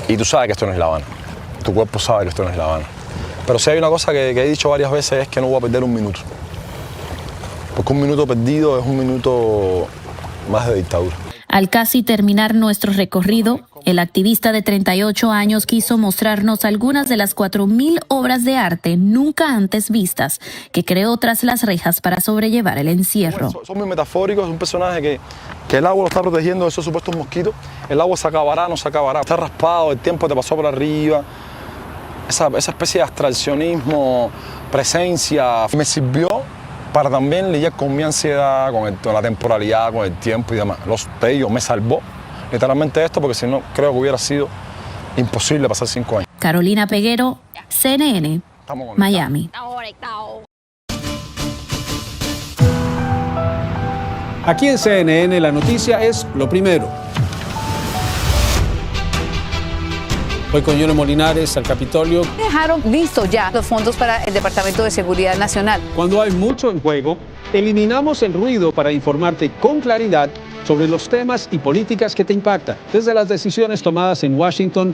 Y tú sabes que esto no es La Habana. Tu cuerpo sabe que esto no es La Habana. Pero si hay una cosa que he dicho varias veces es que no voy a perder un minuto. Porque un minuto perdido es un minuto más de dictadura. Al casi terminar nuestro recorrido, el activista de 38 años quiso mostrarnos algunas de las 4.000 obras de arte nunca antes vistas que creó tras las rejas para sobrellevar el encierro. Son muy metafóricos, es un personaje que el agua lo está protegiendo de esos supuestos mosquitos. El agua se acabará, no se acabará. Está raspado, el tiempo te pasó por arriba. Esa especie de abstraccionismo, presencia, me sirvió para también lidiar con mi ansiedad, con la temporalidad, con el tiempo y demás. Me salvó literalmente esto, porque si no, creo que hubiera sido imposible pasar 5 años. Carolina Peguero, CNN, Miami. Aquí en CNN la noticia es lo primero. Voy con Yone Molinares al Capitolio. Dejaron listos ya los fondos para el Departamento de Seguridad Nacional. Cuando hay mucho en juego, eliminamos el ruido para informarte con claridad sobre los temas y políticas que te impactan, desde las decisiones tomadas en Washington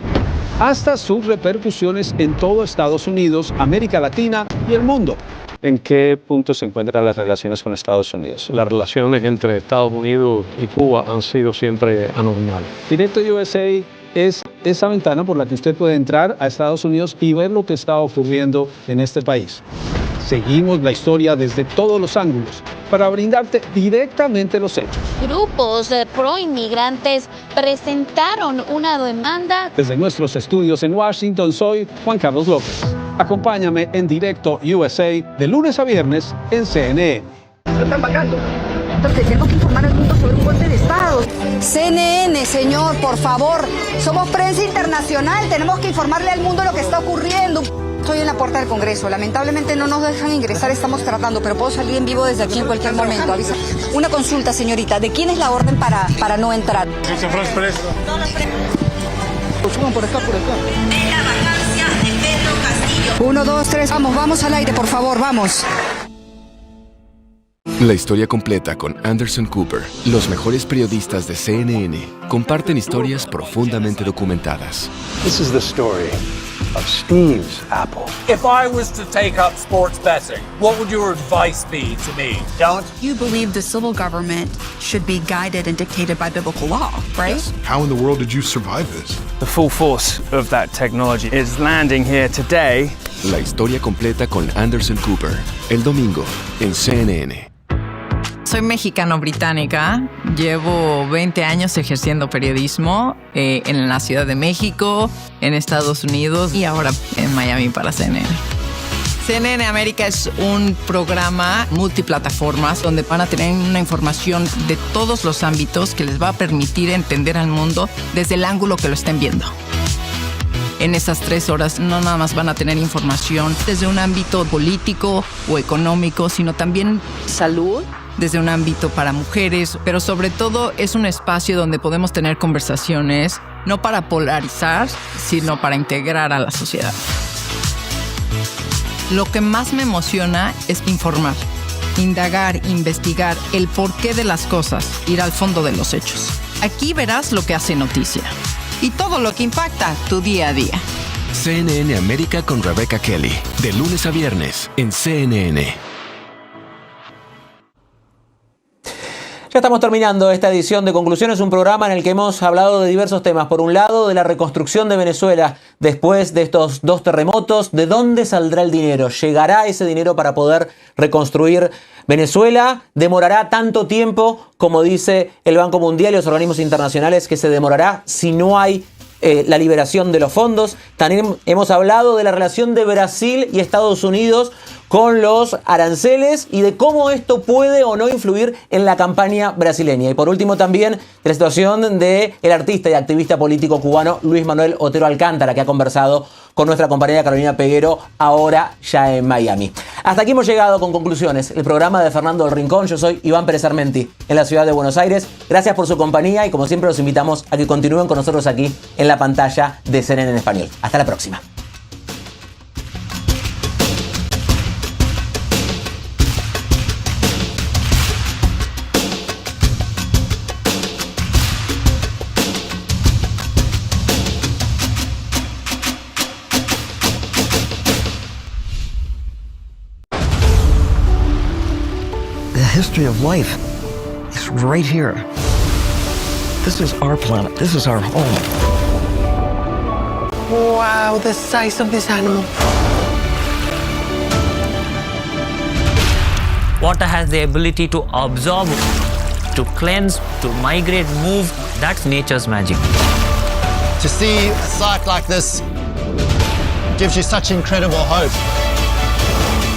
hasta sus repercusiones en todo Estados Unidos, América Latina y el mundo. ¿En qué punto se encuentran las relaciones con Estados Unidos? Las relaciones entre Estados Unidos y Cuba han sido siempre anormales. Directo USA es esa ventana por la que usted puede entrar a Estados Unidos y ver lo que está ocurriendo en este país. Seguimos la historia desde todos los ángulos para brindarte directamente los hechos. Grupos pro-inmigrantes presentaron una demanda. Desde nuestros estudios en Washington, soy Juan Carlos López. Acompáñame en Directo USA de lunes a viernes en CNN. Se están vacando. Entonces tenemos que informar al mundo sobre un golpe de Estado. CNN, señor, por favor. Somos prensa internacional, tenemos que informarle al mundo lo que está ocurriendo. Estoy en la puerta del Congreso, lamentablemente no nos dejan ingresar, estamos tratando, pero puedo salir en vivo desde aquí en cualquier momento. Avisa. Una consulta, señorita, ¿de quién es la orden para no entrar? Suban por acá, por acá. De la vacancia de Pedro Castillo. 1, 2, 3, vamos al aire, por favor, vamos. La historia completa con Anderson Cooper. Los mejores periodistas de CNN comparten historias profundamente documentadas. This is the story of Steve's Apple. If I was to take up sports betting, what would your advice be to me? Don't. You believe the civil government should be guided and dictated by biblical law, right? Yes. How in the world did you survive this? The full force of that technology is landing here today. La historia completa con Anderson Cooper. El domingo en CNN. Soy mexicano-británica, llevo 20 años ejerciendo periodismo en la Ciudad de México, en Estados Unidos y ahora en Miami para CNN. CNN América es un programa multiplataformas donde van a tener una información de todos los ámbitos que les va a permitir entender al mundo desde el ángulo que lo estén viendo. En esas 3 horas no nada más van a tener información desde un ámbito político o económico, sino también salud, desde un ámbito para mujeres, pero sobre todo es un espacio donde podemos tener conversaciones, no para polarizar, sino para integrar a la sociedad. Lo que más me emociona es informar, indagar, investigar el porqué de las cosas, ir al fondo de los hechos. Aquí verás lo que hace noticia y todo lo que impacta tu día a día. CNN América con Rebecca Kelly, de lunes a viernes en CNN. Ya estamos terminando esta edición de Conclusiones, un programa en el que hemos hablado de diversos temas. Por un lado, de la reconstrucción de Venezuela después de estos 2 terremotos. ¿De dónde saldrá el dinero? ¿Llegará ese dinero para poder reconstruir Venezuela? ¿Demorará tanto tiempo como dice el Banco Mundial y los organismos internacionales que se demorará si no hay la liberación de los fondos? También hemos hablado de la relación de Brasil y Estados Unidos con los aranceles y de cómo esto puede o no influir en la campaña brasileña. Y por último también de la situación del artista y activista político cubano Luis Manuel Otero Alcántara, que ha conversado con nuestra compañera Carolina Peguero, ahora ya en Miami. Hasta aquí hemos llegado con Conclusiones, el programa de Fernando del Rincón. Yo soy Iván Pérez Armenti, en la ciudad de Buenos Aires. Gracias por su compañía y como siempre los invitamos a que continúen con nosotros aquí en la pantalla de CNN en español. Hasta la próxima. The history of life is right here. This is our planet. This is our home. Wow, the size of this animal. Water has the ability to absorb, to cleanse, to migrate, move. That's nature's magic. To see a sight like this gives you such incredible hope.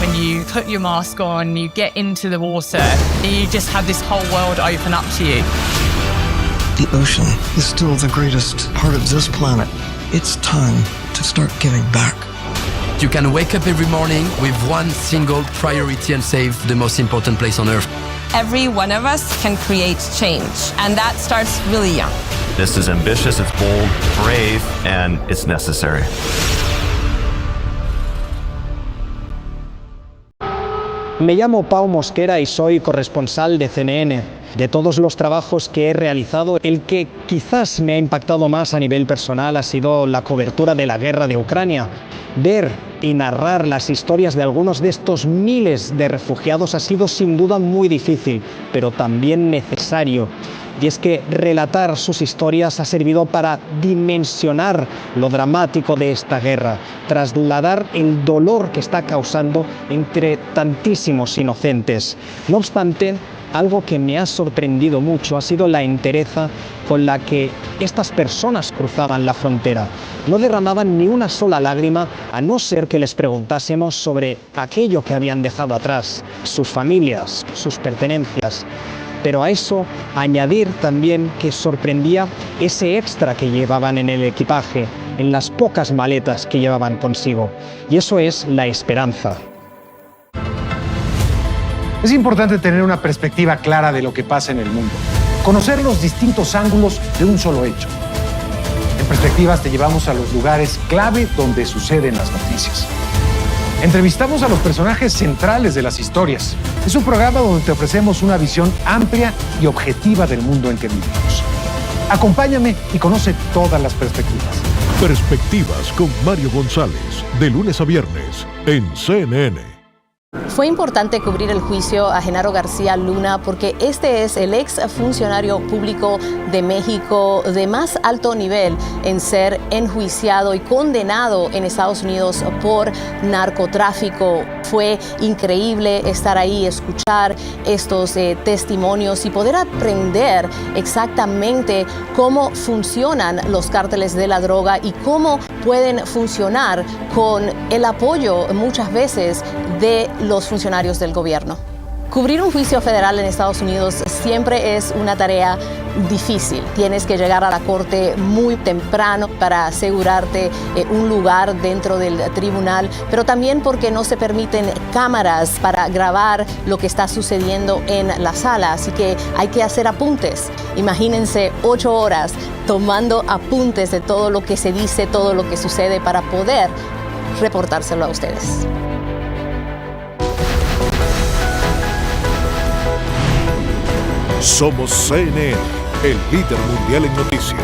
When you put your mask on, you get into the water, you just have this whole world open up to you. The ocean is still the greatest part of this planet. It's time to start giving back. You can wake up every morning with one single priority and save the most important place on Earth. Every one of us can create change, and that starts really young. This is ambitious, it's bold, brave, and it's necessary. Me llamo Pau Mosquera y soy corresponsal de CNN. De todos los trabajos que he realizado, el que quizás me ha impactado más a nivel personal ha sido la cobertura de la guerra de Ucrania. Ver y narrar las historias de algunos de estos miles de refugiados ha sido sin duda muy difícil, pero también necesario. Y es que relatar sus historias ha servido para dimensionar lo dramático de esta guerra, trasladar el dolor que está causando entre tantísimos inocentes. No obstante, algo que me ha sorprendido mucho ha sido la entereza con la que estas personas cruzaban la frontera. No derramaban ni una sola lágrima, a no ser que les preguntásemos sobre aquello que habían dejado atrás, sus familias, sus pertenencias. pero a eso añadir también que sorprendía ese extra que llevaban en el equipaje, en las pocas maletas que llevaban consigo. Y eso es la esperanza. Es importante tener una perspectiva clara de lo que pasa en el mundo, conocer los distintos ángulos de un solo hecho. En Perspectivas te llevamos a los lugares clave donde suceden las noticias. Entrevistamos a los personajes centrales de las historias. Es un programa donde te ofrecemos una visión amplia y objetiva del mundo en que vivimos. Acompáñame y conoce todas las perspectivas. Perspectivas con Mario González, de lunes a viernes, en CNN. Fue importante cubrir el juicio a Genaro García Luna porque este es el ex funcionario público de México de más alto nivel en ser enjuiciado y condenado en Estados Unidos por narcotráfico. Fue increíble estar ahí, escuchar estos testimonios y poder aprender exactamente cómo funcionan los cárteles de la droga y cómo pueden funcionar con el apoyo muchas veces de los funcionarios del gobierno. Cubrir un juicio federal en Estados Unidos siempre es una tarea difícil. Tienes que llegar a la corte muy temprano para asegurarte un lugar dentro del tribunal, pero también porque no se permiten cámaras para grabar lo que está sucediendo en la sala, así que hay que hacer apuntes. Imagínense 8 horas tomando apuntes de todo lo que se dice, todo lo que sucede para poder reportárselo a ustedes. Somos CNN, el líder mundial en noticias.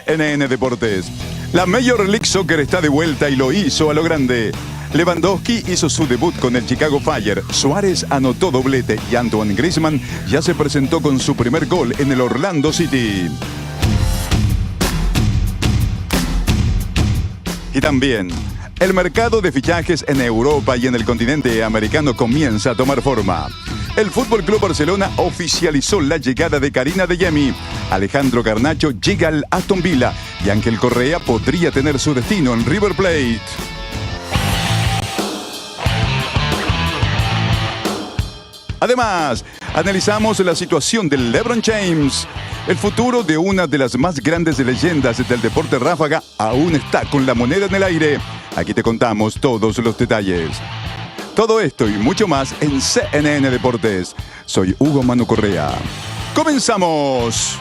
CNN Deportes. La Major League Soccer está de vuelta y lo hizo a lo grande. Lewandowski hizo su debut con el Chicago Fire, Suárez anotó doblete y Antoine Griezmann ya se presentó con su primer gol en el Orlando City. Y también, el mercado de fichajes en Europa y en el continente americano comienza a tomar forma. El Fútbol Club Barcelona oficializó la llegada de Karina Adeyemi. Alejandro Garnacho llega al Aston Villa y Ángel Correa podría tener su destino en River Plate. Además, analizamos la situación de LeBron James. El futuro de una de las más grandes leyendas del deporte ráfaga aún está con la moneda en el aire. Aquí te contamos todos los detalles. Todo esto y mucho más en CNN Deportes. Soy Hugo Manu Correa. ¡Comenzamos!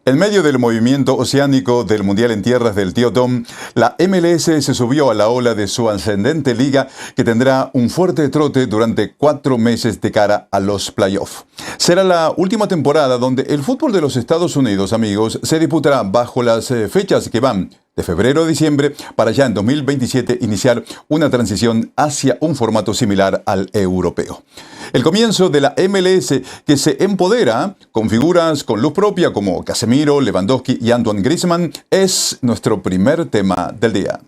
En medio del movimiento oceánico del Mundial en tierras del Tío Tom, la MLS se subió a la ola de su ascendente liga que tendrá un fuerte trote durante 4 meses de cara a los playoffs. Será la última temporada donde el fútbol de los Estados Unidos, amigos, se disputará bajo las fechas que van de febrero a diciembre para ya en 2027 iniciar una transición hacia un formato similar al europeo. El comienzo de la MLS que se empodera con figuras con luz propia como Casemiro, Lewandowski y Antoine Griezmann es nuestro primer tema del día.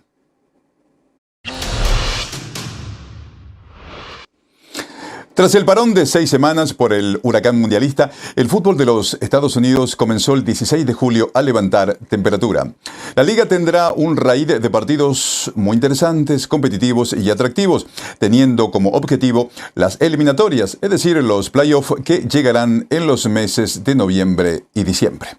Tras el parón de 6 semanas por el huracán mundialista, el fútbol de los Estados Unidos comenzó el 16 de julio a levantar temperatura. La liga tendrá un raíz de partidos muy interesantes, competitivos y atractivos, teniendo como objetivo las eliminatorias, es decir, los playoffs que llegarán en los meses de noviembre y diciembre.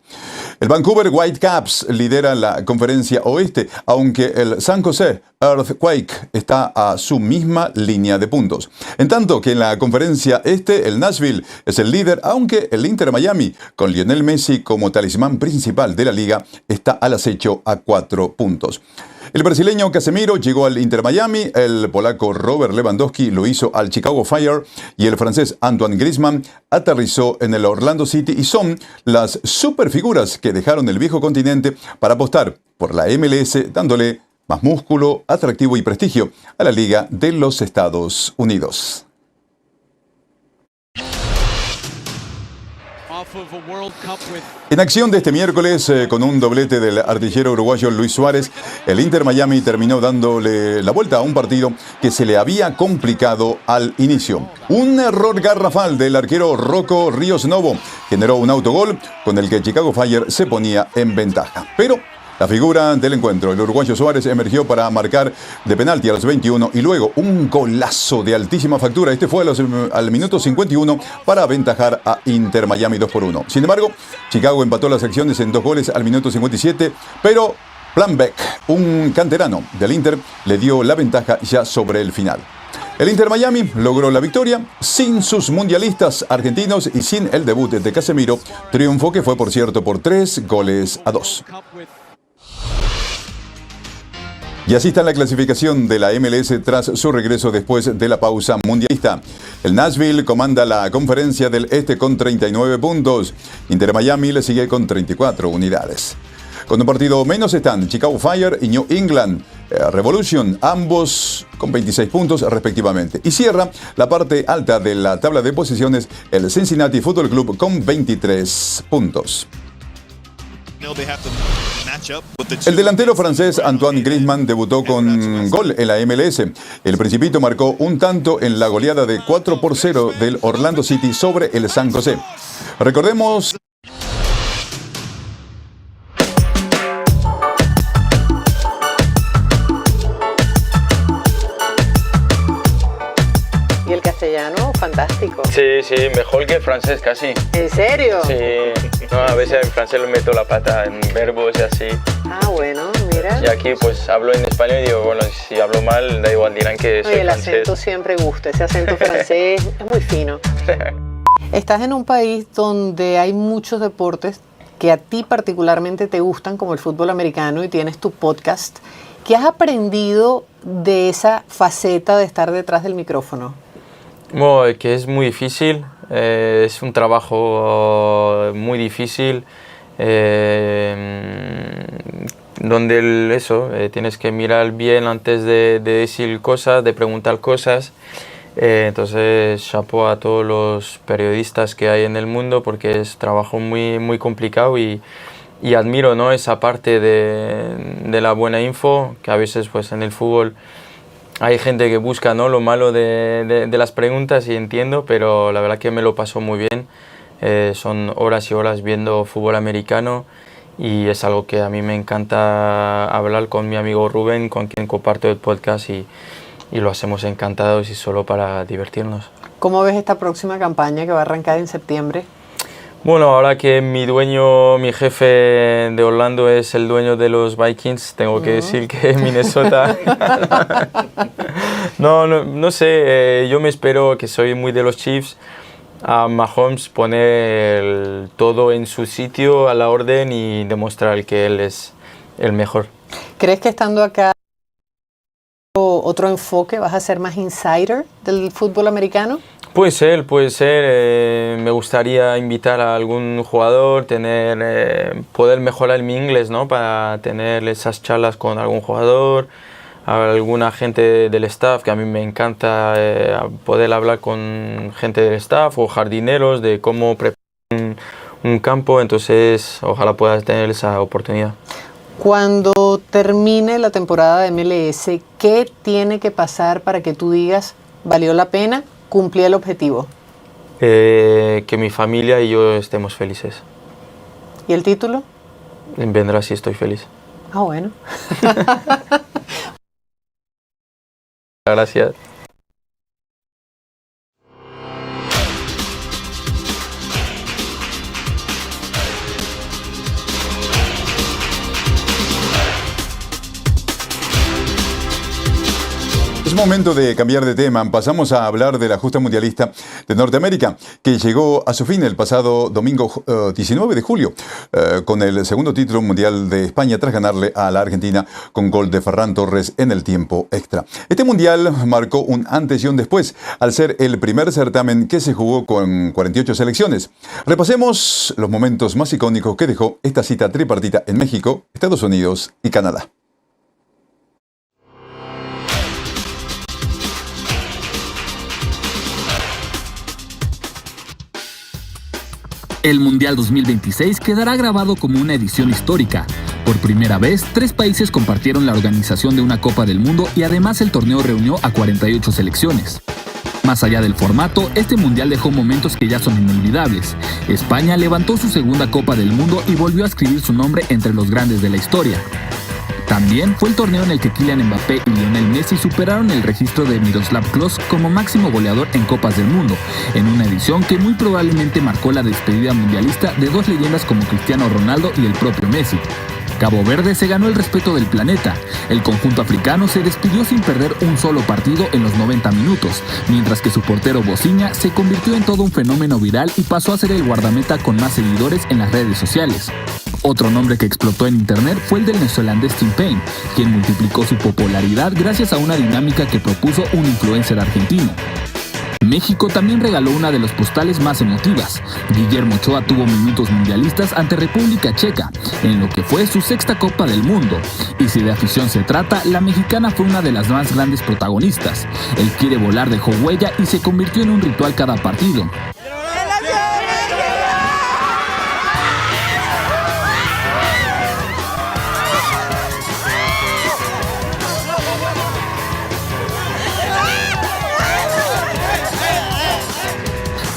El Vancouver Whitecaps lidera la conferencia oeste, aunque el San Jose Earthquake está a su misma línea de puntos. En tanto que en la conferencia este, el Nashville es el líder, aunque el Inter Miami, con Lionel Messi como talismán principal de la liga, está al acecho a 4 puntos. El brasileño Casemiro llegó al Inter Miami, el polaco Robert Lewandowski lo hizo al Chicago Fire y el francés Antoine Griezmann aterrizó en el Orlando City y son las superfiguras que dejaron el viejo continente para apostar por la MLS, dándole más músculo, atractivo y prestigio a la Liga de los Estados Unidos. En acción de este miércoles, con un doblete del artillero uruguayo Luis Suárez, el Inter Miami terminó dándole la vuelta a un partido que se le había complicado al inicio. Un error garrafal del arquero Rocco Ríos Novo generó un autogol con el que Chicago Fire se ponía en ventaja. Pero La figura del encuentro, el uruguayo Suárez, emergió para marcar de penalti a los 21 y luego un golazo de altísima factura. Este fue al minuto 51 para aventajar a Inter Miami 2-1. Sin embargo, Chicago empató las acciones en 2 goles al minuto 57, pero Planbeck, un canterano del Inter, le dio la ventaja ya sobre el final. El Inter Miami logró la victoria sin sus mundialistas argentinos y sin el debut de Casemiro, triunfo que fue, por cierto, por 3-2. Y así está la clasificación de la MLS tras su regreso después de la pausa mundialista. El Nashville comanda la conferencia del Este con 39 puntos. Inter Miami le sigue con 34 unidades. Con un partido menos están Chicago Fire y New England Revolution, ambos con 26 puntos respectivamente. Y cierra la parte alta de la tabla de posiciones el Cincinnati Football Club con 23 puntos. El delantero francés Antoine Griezmann debutó con gol en la MLS. El Principito marcó un tanto en la goleada de 4-0 del Orlando City sobre el San José. Recordemos... ¿Y el castellano? Fantástico. Sí, mejor que el francés casi. ¿En serio? Sí, no, a veces en francés le meto la pata en verbos y así. Ah, bueno, mira. Y aquí pues hablo en español y digo, bueno, si hablo mal, da igual, dirán que soy el francés. acento siempre gusta, ese acento francés es muy fino. Estás en un país donde hay muchos deportes que a ti particularmente te gustan, como el fútbol americano, y tienes tu podcast. ¿Qué has aprendido de esa faceta de estar detrás del micrófono? Bueno, que es muy difícil, es un trabajo muy difícil, donde tienes que mirar bien antes de decir cosas, de preguntar cosas. Entonces, chapeau a todos los periodistas que hay en el mundo porque es trabajo muy, muy complicado y admiro, ¿no?, esa parte de la buena info, que a veces pues en el fútbol hay gente que busca, ¿no?, lo malo de las preguntas y entiendo, pero la verdad que me lo paso muy bien. Son horas y horas viendo fútbol americano y es algo que a mí me encanta hablar con mi amigo Rubén, con quien comparto el podcast y lo hacemos encantados y solo para divertirnos. ¿Cómo ves esta próxima campaña que va a arrancar en septiembre? Bueno, ahora que mi jefe de Orlando es el dueño de los Vikings, tengo que decir que Minnesota... no sé, yo me espero, que soy muy de los Chiefs, a Mahomes poner todo en su sitio, a la orden y demostrar que él es el mejor. ¿Crees que estando acá otro enfoque, vas a ser más insider del fútbol americano? Puede ser. Me gustaría invitar a algún jugador, poder mejorar mi inglés, ¿no?, para tener esas charlas con algún jugador, a alguna gente del staff, que a mí me encanta poder hablar con gente del staff o jardineros de cómo preparar un campo. Entonces, ojalá puedas tener esa oportunidad. Cuando termine la temporada de MLS, ¿qué tiene que pasar para que tú digas, valió la pena, cumplí el objetivo? Que mi familia y yo estemos felices. ¿Y el título? Vendrá si estoy feliz. Ah, bueno. Gracias. Es momento de cambiar de tema. Pasamos a hablar de la justa mundialista de Norteamérica, que llegó a su fin el pasado domingo 19 de julio, con el segundo título mundial de España tras ganarle a la Argentina con gol de Ferran Torres en el tiempo extra. Este mundial marcó un antes y un después, al ser el primer certamen que se jugó con 48 selecciones. Repasemos los momentos más icónicos que dejó esta cita tripartita en México, Estados Unidos y Canadá. El Mundial 2026 quedará grabado como una edición histórica. Por primera vez, 3 países compartieron la organización de una Copa del Mundo y además el torneo reunió a 48 selecciones. Más allá del formato, este mundial dejó momentos que ya son inolvidables. España levantó su segunda Copa del Mundo y volvió a escribir su nombre entre los grandes de la historia. También fue el torneo en el que Kylian Mbappé y Lionel Messi superaron el registro de Miroslav Klose como máximo goleador en Copas del Mundo, en una edición que muy probablemente marcó la despedida mundialista de dos leyendas como Cristiano Ronaldo y el propio Messi. Cabo Verde se ganó el respeto del planeta. El conjunto africano se despidió sin perder un solo partido en los 90 minutos, mientras que su portero Boziña se convirtió en todo un fenómeno viral y pasó a ser el guardameta con más seguidores en las redes sociales. Otro nombre que explotó en internet fue el del neozelandés Tim Payne, quien multiplicó su popularidad gracias a una dinámica que propuso un influencer argentino. México también regaló una de las postales más emotivas. Guillermo Ochoa tuvo minutos mundialistas ante República Checa, en lo que fue su sexta Copa del Mundo. Y si de afición se trata, la mexicana fue una de las más grandes protagonistas. El quiere volar dejó huella y se convirtió en un ritual cada partido.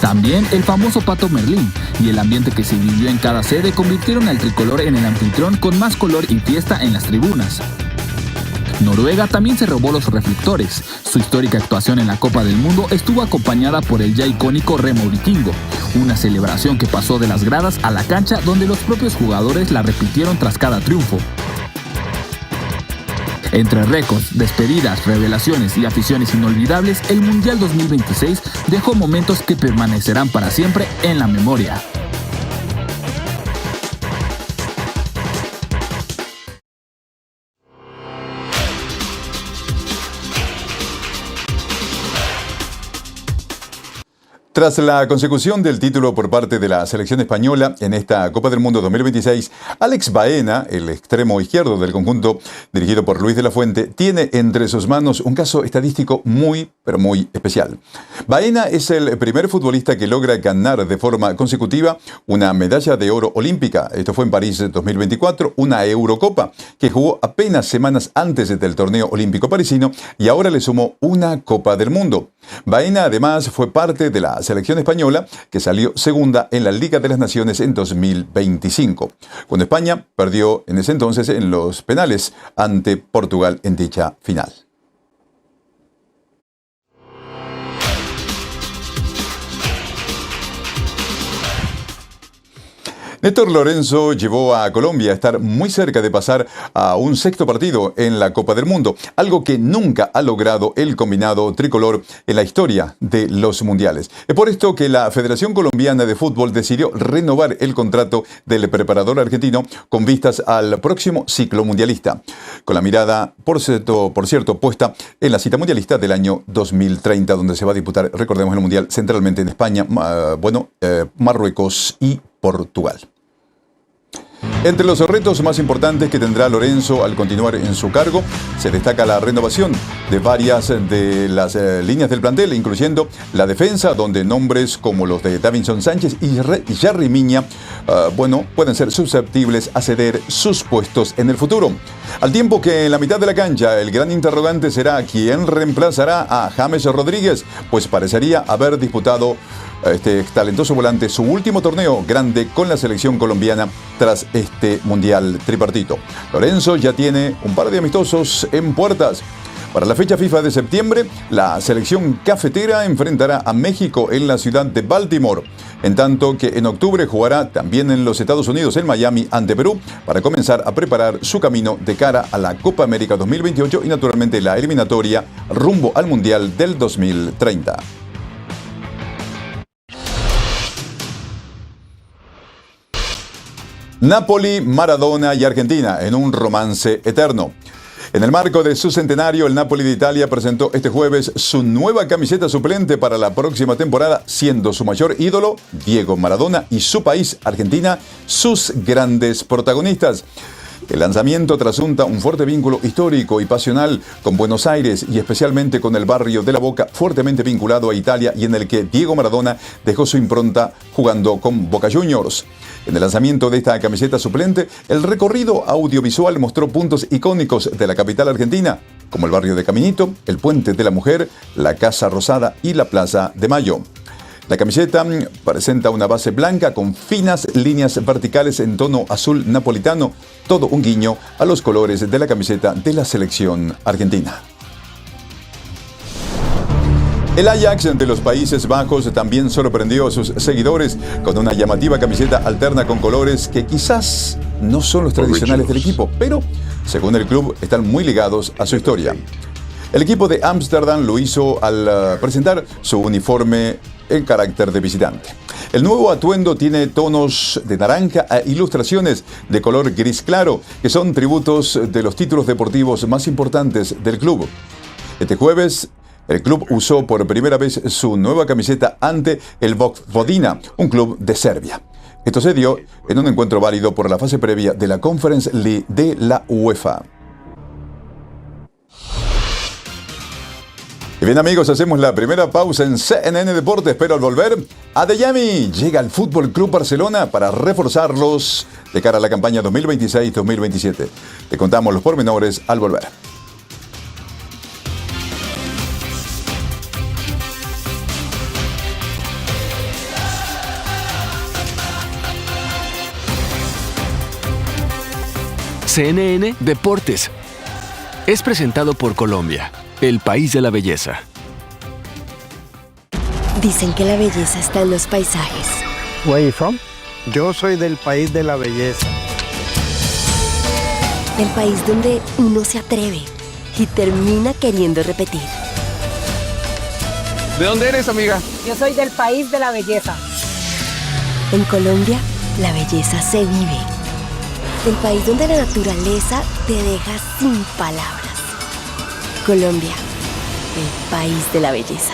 También el famoso Pato Merlín y el ambiente que se vivió en cada sede convirtieron al tricolor en el anfitrión con más color y fiesta en las tribunas. Noruega también se robó los reflectores. Su histórica actuación en la Copa del Mundo estuvo acompañada por el ya icónico Remo Vikingo, una celebración que pasó de las gradas a la cancha donde los propios jugadores la repitieron tras cada triunfo. Entre récords, despedidas, revelaciones y aficiones inolvidables, el Mundial 2026 dejó momentos que permanecerán para siempre en la memoria. Tras la consecución del título por parte de la selección española en esta Copa del Mundo 2026, Alex Baena, el extremo izquierdo del conjunto dirigido por Luis de la Fuente, tiene entre sus manos un caso estadístico muy, pero muy especial. Baena es el primer futbolista que logra ganar de forma consecutiva una medalla de oro olímpica. Esto fue en París 2024, una Eurocopa que jugó apenas semanas antes del torneo olímpico parisino y ahora le sumó una Copa del Mundo. Baena además fue parte de la selección española que salió segunda en la Liga de las Naciones en 2025, cuando España perdió en ese entonces en los penales ante Portugal en dicha final. Néstor Lorenzo llevó a Colombia a estar muy cerca de pasar a un sexto partido en la Copa del Mundo, algo que nunca ha logrado el combinado tricolor en la historia de los mundiales. Es por esto que la Federación Colombiana de Fútbol decidió renovar el contrato del preparador argentino con vistas al próximo ciclo mundialista, con la mirada, por cierto, puesta en la cita mundialista del año 2030, donde se va a disputar, recordemos, el mundial centralmente en España, Marruecos y Portugal. Entre los retos más importantes que tendrá Lorenzo al continuar en su cargo, se destaca la renovación de varias de las líneas del plantel, incluyendo la defensa, donde nombres como los de Davinson Sánchez y Yerry Mina, pueden ser susceptibles a ceder sus puestos en el futuro. Al tiempo que en la mitad de la cancha, el gran interrogante será quién reemplazará a James Rodríguez, pues parecería haber disputado este talentoso volante su último torneo grande con la selección colombiana tras este mundial tripartito. Lorenzo ya tiene un par de amistosos en puertas. Para la fecha FIFA de septiembre, la selección cafetera enfrentará a México en la ciudad de Baltimore, en tanto que en octubre jugará también en los Estados Unidos, en Miami, ante Perú, para comenzar a preparar su camino de cara a la Copa América 2028 y naturalmente la eliminatoria rumbo al Mundial del 2030. Napoli, Maradona y Argentina en un romance eterno. En el marco de su centenario, el Napoli de Italia presentó este jueves su nueva camiseta suplente para la próxima temporada, siendo su mayor ídolo, Diego Maradona, y su país, Argentina, sus grandes protagonistas. El lanzamiento trasunta un fuerte vínculo histórico y pasional con Buenos Aires y especialmente con el barrio de La Boca, fuertemente vinculado a Italia y en el que Diego Maradona dejó su impronta jugando con Boca Juniors. En el lanzamiento de esta camiseta suplente, el recorrido audiovisual mostró puntos icónicos de la capital argentina, como el barrio de Caminito, el Puente de la Mujer, la Casa Rosada y la Plaza de Mayo. La camiseta presenta una base blanca con finas líneas verticales en tono azul napolitano, todo un guiño a los colores de la camiseta de la selección argentina. El Ajax de los Países Bajos también sorprendió a sus seguidores con una llamativa camiseta alterna con colores que quizás no son los tradicionales del equipo, pero según el club están muy ligados a su historia. El equipo de Ámsterdam lo hizo al presentar su uniforme en carácter de visitante. El nuevo atuendo tiene tonos de naranja e ilustraciones de color gris claro, que son tributos de los títulos deportivos más importantes del club. Este jueves, el club usó por primera vez su nueva camiseta ante el Vojvodina, un club de Serbia. Esto se dio en un encuentro válido por la fase previa de la Conference League de la UEFA. Y bien amigos, hacemos la primera pausa en CNN Deportes, pero al volver, Adeyemi llega al Fútbol Club Barcelona para reforzarlos de cara a la campaña 2026-2027. Te contamos los pormenores al volver. CNN Deportes es presentado por Colombia, el país de la belleza. Dicen que la belleza está en los paisajes. Where are you from? Yo soy del país de la belleza. Del país donde uno se atreve y termina queriendo repetir. ¿De dónde eres, amiga? Yo soy del país de la belleza. En Colombia, la belleza se vive. El país donde la naturaleza te deja sin palabras. Colombia, el país de la belleza.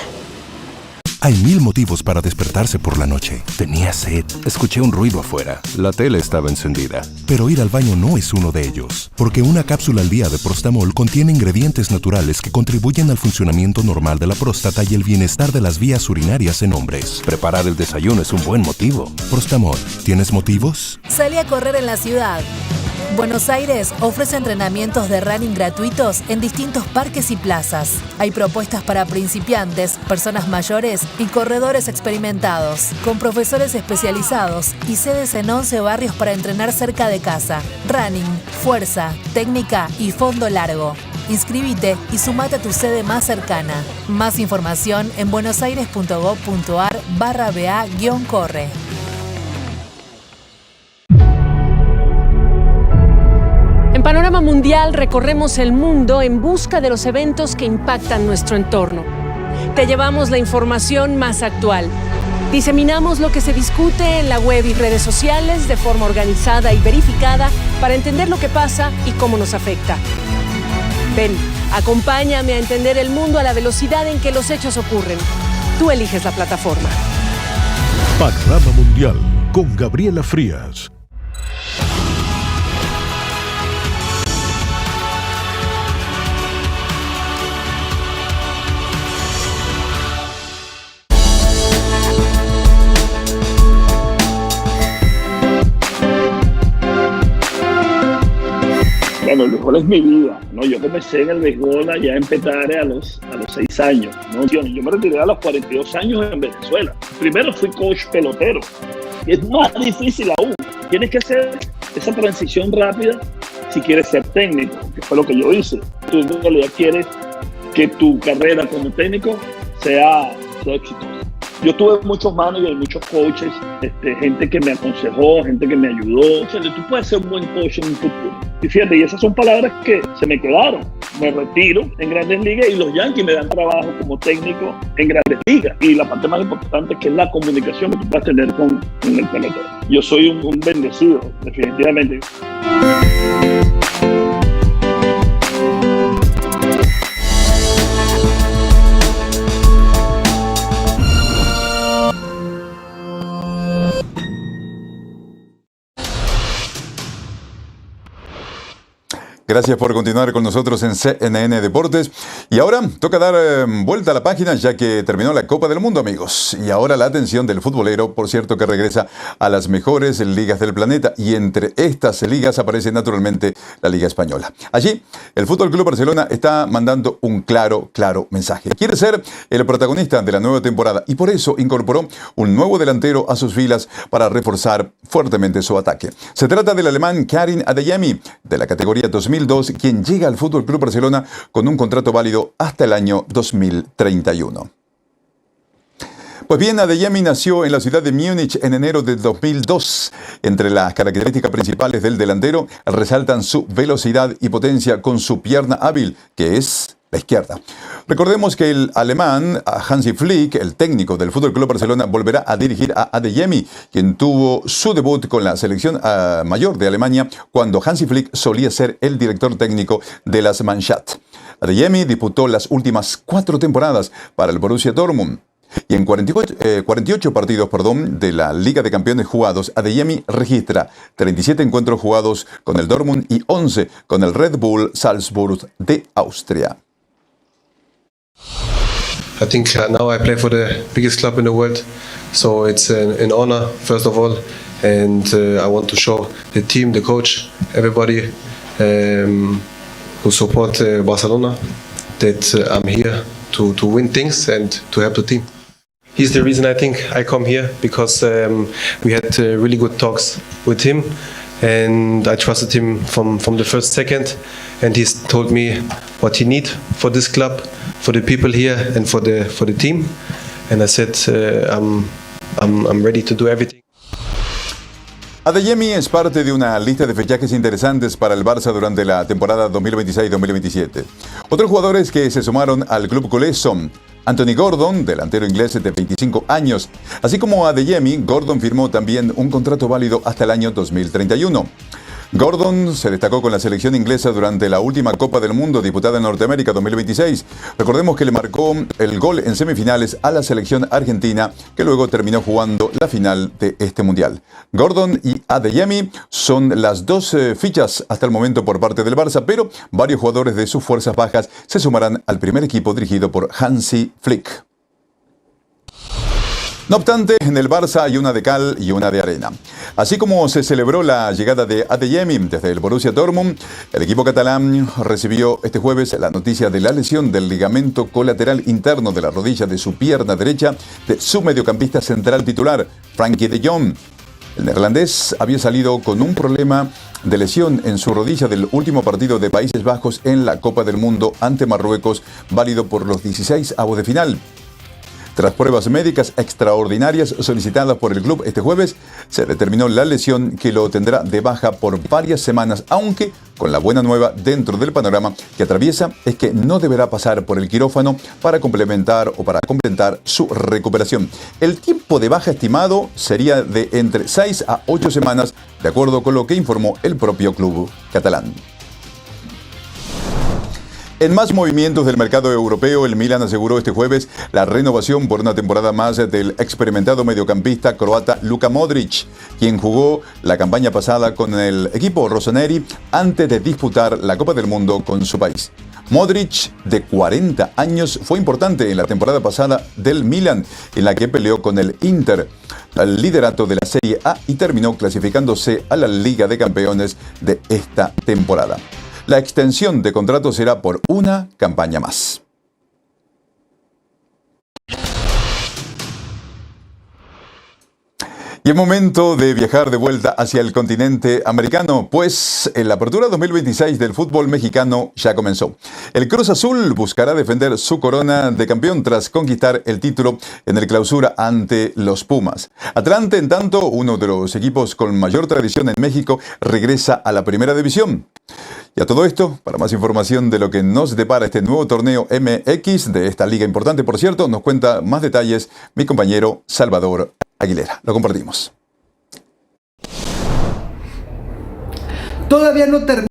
Hay 1000 motivos para despertarse por la noche. Tenía sed, escuché un ruido afuera, la tele estaba encendida. Pero ir al baño no es uno de ellos, porque una cápsula al día de Prostamol contiene ingredientes naturales que contribuyen al funcionamiento normal de la próstata y el bienestar de las vías urinarias en hombres. Preparar el desayuno es un buen motivo. Prostamol, ¿tienes motivos? Salí a correr en la ciudad. Buenos Aires ofrece entrenamientos de running gratuitos en distintos parques y plazas. Hay propuestas para principiantes, personas mayores y corredores experimentados, con profesores especializados y sedes en 11 barrios para entrenar cerca de casa. Running, fuerza, técnica y fondo largo. Inscríbete y sumate a tu sede más cercana. Más información en buenosaires.gov.ar/BA-corre. En Panorama Mundial recorremos el mundo en busca de los eventos que impactan nuestro entorno. Te llevamos la información más actual. Diseminamos lo que se discute en la web y redes sociales de forma organizada y verificada para entender lo que pasa y cómo nos afecta. Ven, acompáñame a entender el mundo a la velocidad en que los hechos ocurren. Tú eliges la plataforma. Panorama Mundial con Gabriela Frías. Bueno, el béisbol es mi vida, ¿no? Yo comencé en el béisbol allá en Petare a los 6 años, ¿no? Yo me retiré a los 42 años en Venezuela. Primero fui coach pelotero, y es más difícil aún. Tienes que hacer esa transición rápida si quieres ser técnico, que fue lo que yo hice. Tú en realidad quieres que tu carrera como técnico sea exitosa. Yo tuve muchos managers, muchos coaches, gente que me aconsejó, gente que me ayudó. O sea, tú puedes ser un buen coach en un futuro. Y fíjate, y esas son palabras que se me quedaron. Me retiro en Grandes Ligas y los Yankees me dan trabajo como técnico en Grandes Ligas. Y la parte más importante que es la comunicación que tú puedas tener con el pelotero. Yo soy un bendecido, definitivamente. Gracias por continuar con nosotros en CNN Deportes. Y ahora toca dar vuelta a la página ya que terminó la Copa del Mundo, amigos. Y ahora la atención del futbolero, por cierto, que regresa a las mejores ligas del planeta. Y entre estas ligas aparece naturalmente la Liga Española. Allí, el Fútbol Club Barcelona está mandando un claro mensaje. Quiere ser el protagonista de la nueva temporada y por eso incorporó un nuevo delantero a sus filas para reforzar fuertemente su ataque. Se trata del alemán Karim Adeyemi, de la categoría 2002, quien llega al Fútbol Club Barcelona con un contrato válido hasta el año 2031. Pues bien, Adeyemi nació en la ciudad de Múnich en enero de 2002. Entre las características principales del delantero resaltan su velocidad y potencia con su pierna hábil, que es la izquierda. Recordemos que el alemán Hansi Flick, el técnico del Fútbol Club Barcelona, volverá a dirigir a Adeyemi, quien tuvo su debut con la selección mayor de Alemania cuando Hansi Flick solía ser el director técnico de las Mannschaft. Adeyemi disputó las últimas 4 temporadas para el Borussia Dortmund. Y en 48 partidos de la Liga de Campeones jugados, Adeyemi registra 37 encuentros jugados con el Dortmund y 11 con el Red Bull Salzburg de Austria. I think now I play for the biggest club in the world, so it's an honor, first of all, and I want to show the team, the coach, everybody who support Barcelona that I'm here to win things and to help the team. He's the reason I think I come here, because we had really good talks with him, and I trusted him from the first second, and he's told me what he needs for this club, for the people here, and for the team, and I said I'm ready to do everything. Adeyemi es parte de una lista de fichajes interesantes para el Barça durante la temporada 2026-2027. Otros jugadores que se sumaron al club culé son Anthony Gordon, delantero inglés de 25 años. Así como Adeyemi, Gordon firmó también un contrato válido hasta el año 2031. Gordon se destacó con la selección inglesa durante la última Copa del Mundo disputada en Norteamérica 2026. Recordemos que le marcó el gol en semifinales a la selección argentina, que luego terminó jugando la final de este mundial. Gordon y Adeyemi son las dos fichas hasta el momento por parte del Barça, pero varios jugadores de sus fuerzas bajas se sumarán al primer equipo dirigido por Hansi Flick. No obstante, en el Barça hay una de cal y una de arena. Así como se celebró la llegada de Adeyemi desde el Borussia Dortmund, el equipo catalán recibió este jueves la noticia de la lesión del ligamento colateral interno de la rodilla de su pierna derecha de su mediocampista central titular, Frenkie de Jong. El neerlandés había salido con un problema de lesión en su rodilla del último partido de Países Bajos en la Copa del Mundo ante Marruecos, válido por los 16avos de final. Tras pruebas médicas extraordinarias solicitadas por el club este jueves, se determinó la lesión que lo tendrá de baja por varias semanas, aunque con la buena nueva dentro del panorama que atraviesa es que no deberá pasar por el quirófano para complementar su recuperación. El tiempo de baja estimado sería de entre 6 a 8 semanas, de acuerdo con lo que informó el propio club catalán. En más movimientos del mercado europeo, el Milan aseguró este jueves la renovación por una temporada más del experimentado mediocampista croata Luka Modric, quien jugó la campaña pasada con el equipo rossoneri antes de disputar la Copa del Mundo con su país. Modric, de 40 años, fue importante en la temporada pasada del Milan, en la que peleó con el Inter al liderato de la Serie A y terminó clasificándose a la Liga de Campeones de esta temporada. La extensión de contrato será por una campaña más. Y es momento de viajar de vuelta hacia el continente americano, pues la apertura 2026 del fútbol mexicano ya comenzó. El Cruz Azul buscará defender su corona de campeón tras conquistar el título en el Clausura ante los Pumas. Atlante, en tanto, uno de los equipos con mayor tradición en México, regresa a la primera división. Y a todo esto, para más información de lo que nos depara este nuevo torneo MX, de esta liga importante, por cierto, nos cuenta más detalles mi compañero Salvador Aguilera. Lo compartimos. Todavía no termina.